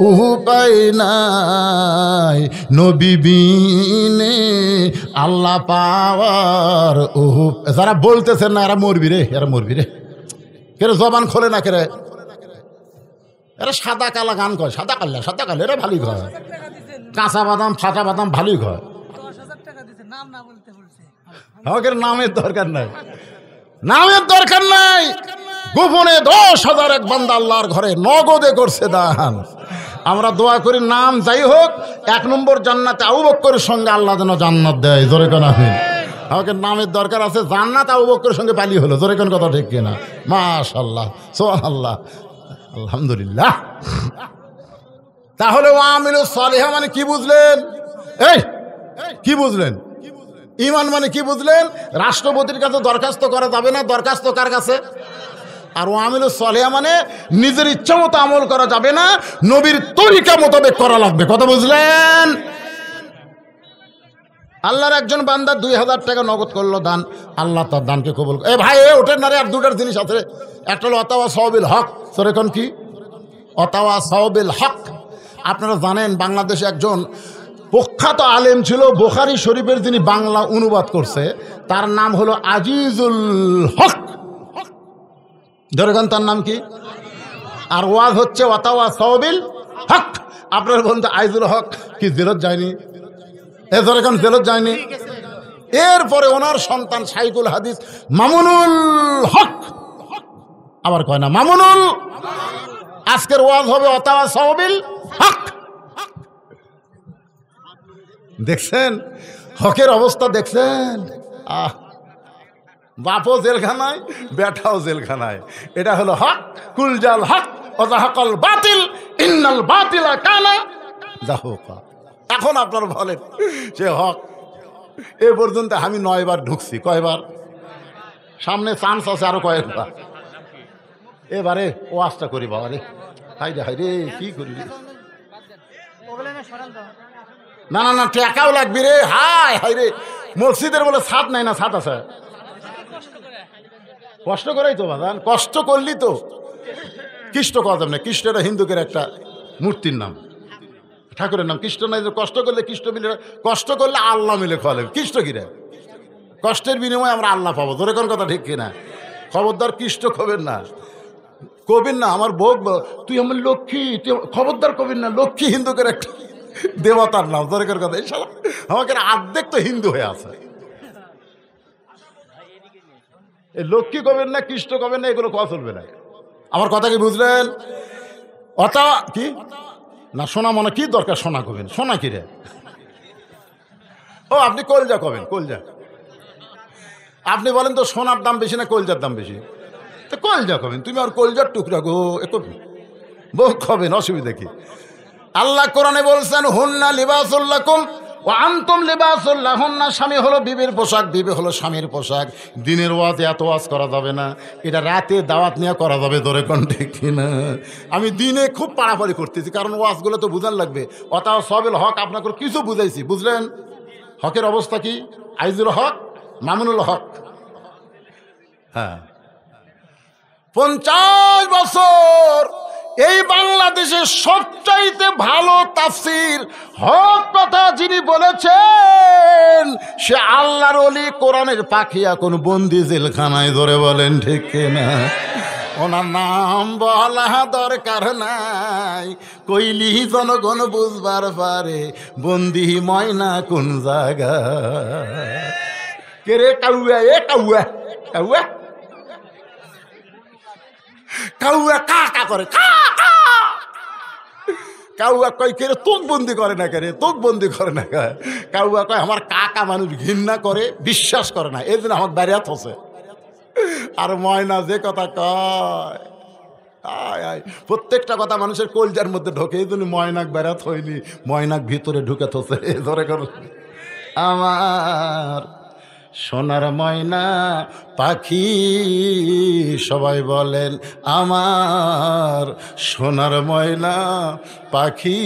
B: উপায় নাই, নবী বিনে আল্লাহ পাওয়ার। যারা বলতেছেন না, এরা মরবি রে, এরা মরবি রে। কেরে জবান খোলে না কেরে? এরা সাদা কালা গান কয়, সাদা কাল্লা, সাদা কাল্লা, এরা ভালোই কয়। কাঁচা বাদাম, ফাটা বাদাম ভালোই কয়। আমাকে নামের দরকার নাই, নামের দরকার নাই। গোপনে 10,000 এক বান্দা আল্লাহর ঘরে নগদে করছে দান। আমরা দোয়া করি, নাম যাই হোক, 1 নম্বর জান্নাতে আবু বকরের সঙ্গে আল্লাহ যেন জান্নাত দেয়। জোরে কোন আমিন। আমাকে নামের দরকার আছে, জান্নাত আবু বকরের সঙ্গে পালি হলো। জোরে কোন কথা ঠিক কিনা? মাশাআল্লাহ, সুবহানাল্লাহ, আলহামদুলিল্লাহ। তাহলে আমিলুস সালিহ মানে কি বুঝলেন? এই কি বুঝলেন? ঈমান মানে কি বুঝলেন? রাষ্ট্রপতির কাছে দরখাস্ত করা যাবে না। দরখাস্ত কার কাছে? আর আমিলুস সালিহ মানে নিজের ইচ্ছা মতো আমল করা যাবে না, নবীর তরিকা মোতাবেক করা লাগবে। কথা বুঝলেন? আল্লাহর একজন বান্দা 2000 টাকা নগদ করলো দান, আল্লাহ তার দানকে কবুল। এ ভাই, ওঠেন না রে, আর দুটার জিনিস আছে। একটা হলো অতাওয়া সাওবিল হক। সরে কোন কি? অতাওয়া সাওবিল হক। আপনারা জানেন, বাংলাদেশে একজন প্রখ্যাত আলেম ছিল, বুখারী শরীফের যিনি বাংলা অনুবাদ করছে, তার নাম হলো আজিজুল হক। ধরেন তার নাম কি? আর ওয়াজ হচ্ছে ওয়াতাওয়া সাওবিল হক। আপনার বন্ধু আইজুল হক কি জেলত যায়নি? এ ধরে কোন জেলত যায়নি? এরপরে ওনার সন্তান শাইখুল হাদিস মামুনুল হক, আবার কয় না মামুনুল। আজকের ওয়াজ হবে ওয়াতাওয়া সাওবিল হক। দেখছেন হকের অবস্থা? দেখছেন? বাপও জেলখানায়, বেটাও জেলখানায়। এটা হলো হক। কুলজাল হক ওয়াজাহাকাল বাতিল ইন্নাল বাতিলা কানা যাহুকা। এখন আপনারা বলেন, সে হক। এ পর্যন্ত আমি 9 বার ঢুকছি। কয়বার? সামনে চান্স আছে আরো কয়েকবার। এবারে ওয়াজটা করি বাবা রে। হাই রে, হাই রে, কি করি? না না না, টাকাও লাগবে রে। হাই হাই রে, মসজিদের বলে ছাদ নাই না? ছাদ আছে। কষ্ট করাই তো বাদান, কষ্ট করলি তো। কৃষ্ণ কথা না, কৃষ্ণটা হিন্দুকের একটা মূর্তির নাম, ঠাকুরের নাম। কৃষ্ণ নাই, কষ্ট করলে কৃষ্ণ মিলে, কষ্ট করলে আল্লাহ মিলে খাওয়ালে। কৃষ্ণ কিরে? কষ্টের বিনিময়ে আমরা আল্লাহ পাবো। ধরে কোন কথা ঠিক কিনা? খবরদার কৃষ্ট কবেন না, কবির না। আমার বউ তুই আমার লক্ষ্মী, তুই খবরদার কবির না। লক্ষ্মী হিন্দুকের একটা দেবতার নাম, দরকার কথা। এই শালা আমাকে অর্ধেক তো হিন্দু হয়ে আছে। এই লক্ষ্মী কবেন না, কৃষ্ণ কবেন না, এগুলো কথা চলবে না। আমার কথা কি বুঝলেন? অতা কি না সোনা মনে কি দরকার, সোনা কবেন, সোনা কি রে? ও আপনি কলজা কবেন, কলজা। আপনি বলেন তো সোনার দাম বেশি না কলজার দাম বেশি? তো কলজা কবেন, তুমি আর কলজার টুকরা গো বউ কবেন, অসুবিধা কি? আল্লাহ কোরআনে বলছেন হুন্না লিবাসুল লাকুম ওয়া আনতুম লিবাসুল লাহুন্না। স্বামী হলো বিবির পোশাক, বিবি হলো স্বামীর পোশাক। দিনের ওয়াজে এত ওয়াজ করা যাবে না, এটা রাতে দাওয়াত নিয়ে করা যাবে, ধরে কণ্ঠে কিনা। আমি দিনে খুব পাড়াপাড়ি করতেছি, কারণ ওয়াজগুলো তো বুঝান লাগবে। অতাও সবেল হক আপনাকে কিছু বুঝাইছি, বুঝলেন? হকের অবস্থা কি? আইজুল হক, মামুনুল হক। হ্যাঁ, 50 বছর এই বাংলাদেশের সবচাইতে ভালো তাফসীর হক কথা যিনি বলেছেন সে আল্লাহর ওলি, কোরআনের পাখি, এখন বন্দি জেলখানায়। ধরে বলেন ঠিক না? ওনার নাম বলা দরকার নাই, কইলি জনগণ বুঝবার পারে বন্দি ময়না কোন জায়গা। কে রে কাউয়া? এ কাউয়া, কাউয়া কাউয়া কা কা করে, কাউয়া কয় কে রে তোক বন্দি করে না, কে রে তোক বন্দি করে না। কাউয়া কয় আমার কাকা মানুষ ঘৃণা করে, বিশ্বাস করে না, এই জন্য আমার বাইরে থসে। আর ময়না যে কথা কয়, আয় আয়, প্রত্যেকটা কথা মানুষের কলজার মধ্যে ঢোকে, এই জন্য ময়নাক বেড়াত হয়নি, ময়নাক ভিতরে ঢুকে থসে। ধরে কর আমার সোনার ময়না পাখি, সবাই বলেন আমার সোনার ময়না পাখি,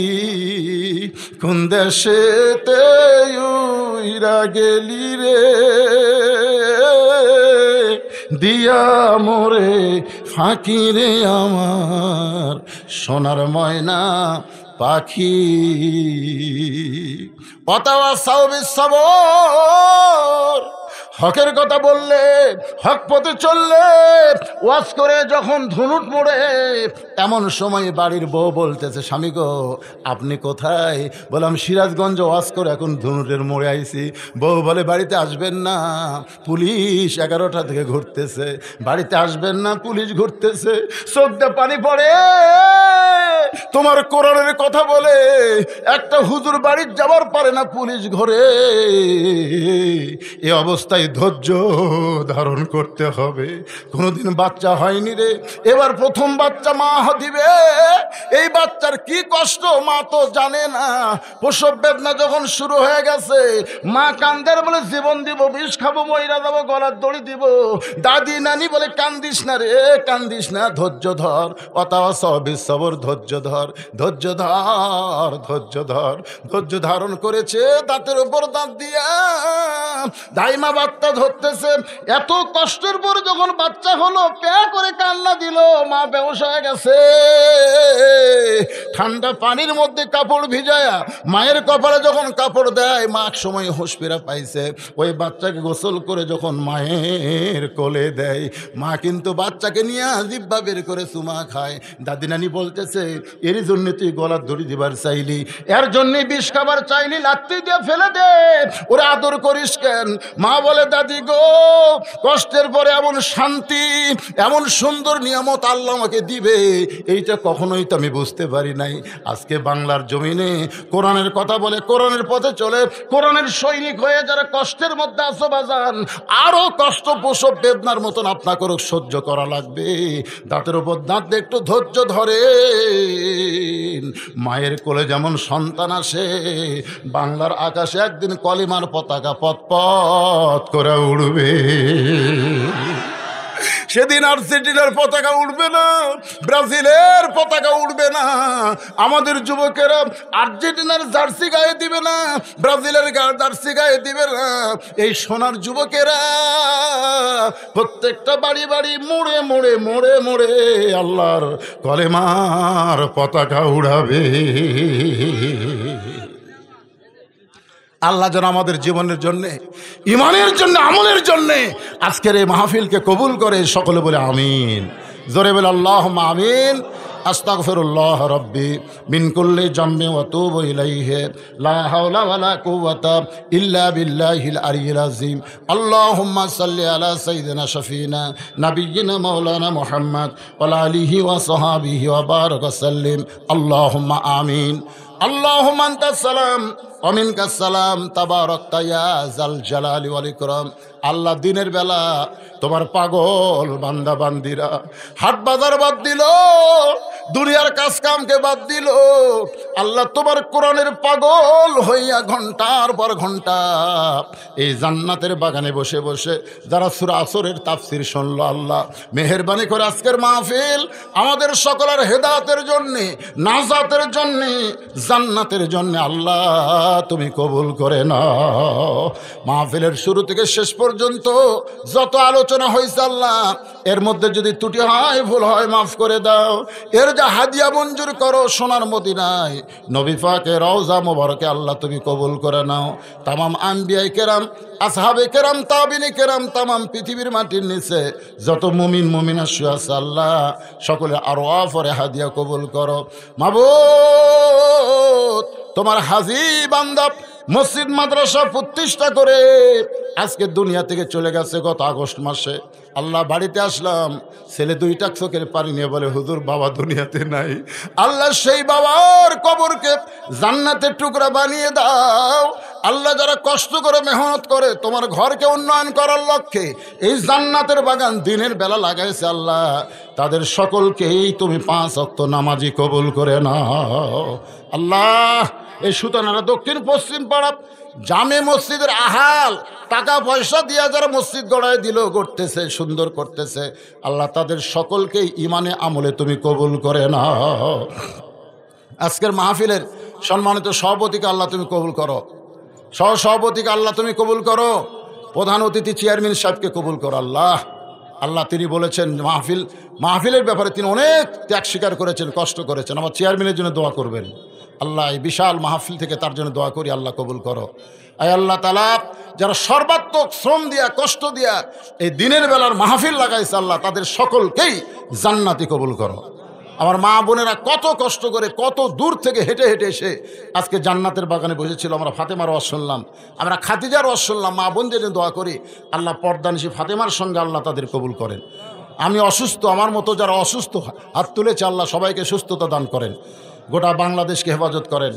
B: কোন দেশেতে উইরা গেলি রে, দিয়া মোরে ফাঁকি রে আমার সোনার ময়না পাখি। অতাওয়া সাউবিস সবর, হকের কথা বললে, হক পথে চললে, ওয়াজ করে যখন ধুনুট মোড়ে, এমন সময় বাড়ির বউ বলতেছে স্বামী গো আপনি কোথায়? বললাম সিরাজগঞ্জ ওয়াজ করে এখন ধুনুটের মোড়ে আইছি। বউ বলে বাড়িতে আসবেন না, পুলিশ 11টা থেকে ঘুরতেছে, বাড়িতে আসবেন না, পুলিশ ঘুরতেছে। চোখটা পানি পড়ে, তোমার কোরআনের কথা বলে একটা হুজুর বাড়ি যাবার পারে না, পুলিশ ঘরে। এই অবস্থায় ধৈর্য ধারণ করতে হবে। কোনোদিন বাচ্চা হয়নি রে, এবার প্রথম বাচ্চা মা দিবে। এই বাচ্চার কি কষ্ট মা তো জানে না। প্রসব বেদনা যখন শুরু হয়ে গেছে, মা কান্দের বলে জীবন দিব, বিষ খাবো, মইরা যাবো, গলার দড়ি দিব। দাদি নানি বলে কান্দিস না রে, কান্দিস না, ধৈর্য ধর। অতাওয়া সবিস সবর, ধৈর্য ধর, ধৈর্য ধর, ধৈর্য ধর। ধৈর্য ধারণ করেছে, দাঁতের উপর দাঁত দিয়া দাইমা বাচ্চা ধরতেছে। এত কষ্টের পর যখন বাচ্চা হলো, প্যা করে কান্না দিল, মা বেহুশ হয়ে গেছে। ঠান্ডা পানির মধ্যে কাপড় ভিজায়া মায়ের কপালে যখন কাপড় দেয়, মা এক সময় হুঁশ ফেরা পাইছে। ওই বাচ্চাকে গোসল করে যখন মায়ের কোলে দেয়, মা কিন্তু বাচ্চাকে নিয়ে জিব্বা বের করে চুমা খায়। দাদি নানি বলতেছে এর জন্য তুই গলার দড়ি দিবার চাইলি, এর জন্য বিষ খাবার চাইলি, লাত্তি দিয়ে ফেলে দে, ওরা আদর করিস কেন? মা বলে দাদি গো কষ্টের পরে এমন শান্তি, এমন সুন্দর নিয়ামত আল্লাহ আমাকে দিবে, এইটা কখনোই তো আমি বুঝতে পারি নাই। আজকে বাংলার জমিনে কোরআনের কথা বলে, কোরআনের পথে চলে, কোরআনের সৈনিক হয়ে যারা কষ্টের মধ্যে আছো বাজান, আরো কষ্ট প্রসব বেদনার মতন আপনাকেও সহ্য করা লাগবে। দাঁতের উপর দাঁত দিয়ে একটু ধৈর্য ধরে। মায়ের কোলে যেমন সন্তান আসে, বাংলার আকাশে একদিন কলিমার পতাকা পথ পথ করে উড়বে। সেদিন আর্জেন্টিনার পতাকা উঠবে না, ব্রাজিলের পতাকা উঠবে না। আমাদের যুবকেরা আর্জেন্টিনার জার্সি গায়ে দিবে না, ব্রাজিলের জার্সি গায়ে দিবে না। এই সোনার যুবকেরা প্রত্যেকটা বাড়ি বাড়ি মোড়ে মোড়ে মোড়ে মোড়ে আল্লাহর কলেমার পতাকা উড়াবে। আল্লাহ যেন আমাদের জীবনের জন্য, ইমানের জন্য, আমলের জন্য আজকের এই মাহফিলকে কবুল করে। সকলে বলে আমিন। জোরে বলে আল্লাহুম্মা আমিন। আস্তাগফিরুল্লাহ রাব্বি মিন কুল্লি জামবি ওয়া তুবু ইলাইহি লা হাওলা ওয়ালা কুওয়াতা ইল্লা বিল্লাহিল আলিয়্যিল আযীম। আল্লাহুম্মা সাল্লি আলা সাইয়্যিদিনা শাফিনা নাবিয়্যিনা মাওলানা মুহাম্মদ ওয়া আলা আলিহি ওয়া সাহবিহি ওয়া বারাক ওয়া সাল্লিম। আল্লাহুম্মা আমিন। আল্লাহুম্মা আনতাস সালাম ওয়া মিনকাস সালাম তাবারাকতা ইয়া যাল জালালি ওয়াল ইকরাম। আল্লাহ দিনের বেলা তোমার পাগল বান্দা বান্দিরা হাট বাজার বাদ দিল, দুনিয়ার কাজ কামকে বাদ দিল, আল্লাহ তোমার কোরআনের পাগল হইয়া ঘন্টার পর ঘন্টা এই জান্নাতের বাগানে বসে বসে যারা সূরা আসরের তাফসীর শুনলো, আল্লাহ মেহেরবানি করে আজকের মাহফিল আমাদের সকলের হেদায়েতের জন্য, নাজাতের জন্য, জান্নাতের জন্য আল্লাহ তুমি কবুল করে নাও। মাহফিলের শুরু থেকে শেষ পর্যন্ত যত আলোচনা হয়েছে আল্লাহ, এর মধ্যে যদি ত্রুটি হয়, ভুল হয়, মাফ করে দাও। এর যা হাদিয়া মঞ্জুর করো সোনার মদিনায় নবী পাকের রওজা মোবারকে আল্লাহ তুমি কবুল করে নাও। তামাম আম্বিয়ায়ে কেরাম, আসহাবে কেরাম, তাবিনী কেরাম, তামাম পৃথিবীর মাটির নিচে যত মুমিন মুমিনা শুয়ে আছে আল্লাহ সকলে আরো আফরে হাদিয়া কবুল করো। মাবুদ তোমার হাজি বান্দা মসজিদ মাদ্রাসা প্রতিষ্ঠা করে আজকে দুনিয়া থেকে চলে গেছে গত আগস্ট মাসে। আল্লাহ বাড়িতে আসলাম, ছেলে দুইটা চোখের পানি নিয়ে বলে হুজুর বাবা দুনিয়াতে নাই। আল্লাহ সেই বাবার কবরকে জান্নাতের টুকরা বানিয়ে দাও। আল্লাহ যারা কষ্ট করে মেহনত করে তোমার ঘরকে উন্নয়ন করার লক্ষ্যে এই জান্নাতের বাগান দিনের বেলা লাগাইছে আল্লাহ, তাদের সকলকেই তুমি 5 ওয়াক্ত নামাজি কবুল করে নাও। আল্লাহ এই সুতানারা দক্ষিণ পশ্চিম পাড়া জামে মসজিদের আহাল টাকা পয়সা দিয়া যারা মসজিদ গড়ায় দিল, করতেছে, সুন্দর করতেছে, আল্লাহ তাদের সকলকেই ইমানে আমলে তুমি কবুল করে নাও। আজকের মাহফিলের সম্মানিত সভাপতিকে আল্লাহ তুমি কবুল করো, সহসভাপতিকে আল্লাহ তুমি কবুল করো, প্রধান অতিথি চেয়ারম্যান সাহেবকে কবুল করো। আল্লাহ আল্লাহ তিনি বলেছেন মাহফিলের ব্যাপারে তিনি অনেক ত্যাগ স্বীকার করেছেন, কষ্ট করেছেন। আমার চেয়ারম্যানের জন্য দোয়া করবেন। আল্লাহ এই বিশাল মাহফিল থেকে তার জন্য দোয়া করি, আল্লাহ কবুল করো। আয় আল্লাহ তাআলা যারা সর্বাত্মক শ্রম দিয়া কষ্ট দিয়া এই দিনের বেলার মাহফিল লাগাইছে আল্লাহ তাদের সকলকেই জান্নাতি কবুল করো। আমার মা বোনেরা কত কষ্ট করে কত দূর থেকে হেঁটে হেঁটে এসে আজকে জান্নাতের বাগানে বসেছিল। আমরা ফাতেমার ওয়াজ শুনলাম, আমরা খাদিজার ওয়াজ শুনলাম। মা বোনদের দোয়া করি আল্লাহ পর্দানিশী ফাতেমার সঙ্গে আল্লাহ তাদের কবুল করেন। আমি অসুস্থ, আমার মতো যারা অসুস্থ হাত তুলেছে আল্লাহ সবাইকে সুস্থতা দান করেন, গোটা বাংলাদেশকে হেফাজত করেন।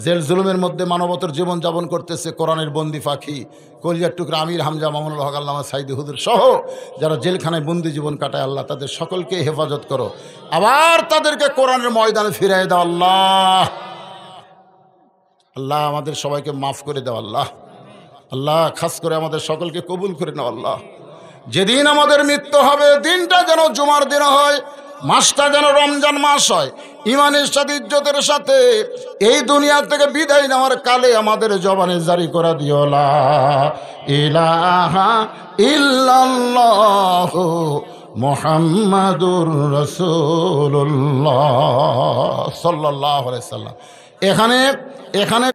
B: জেল জুলুমের মধ্যে মানবতার জীবনযাপন করতেছে কোরআনের বন্দি পাখি কলিজার টুকরা আমির হামজা মামুনুল হক আল্লামা সাইদি হুজুর সহ যারা জেলখানায় বন্দি জীবন কাটায় আল্লাহ তাদের সকলকে হেফাজত করো, আবার তাদেরকে কোরআনের ময়দানে ফিরিয়ে দাও। আল্লাহ আল্লাহ আমাদের সবাইকে মাফ করে দাও। আল্লাহ আল্লাহ খাস করে আমাদের সকলকে কবুল করে নাও। আল্লাহ যেদিন আমাদের মৃত্যু হবে দিনটা যেন জুমার দিন হয়, মাসটা যেন রমজান মাস হয়, ইমানের সাথে ইজ্জতের সাথে এই দুনিয়া থেকে বিদায় নেওয়ার কালে আমাদের জবানে জারি করা দিও লা ইলাহা ইল্লাল্লাহু মুহাম্মাদুর রাসূলুল্লাহ সাল্লাল্লাহু আলাইহি সাল্লাম। এখানে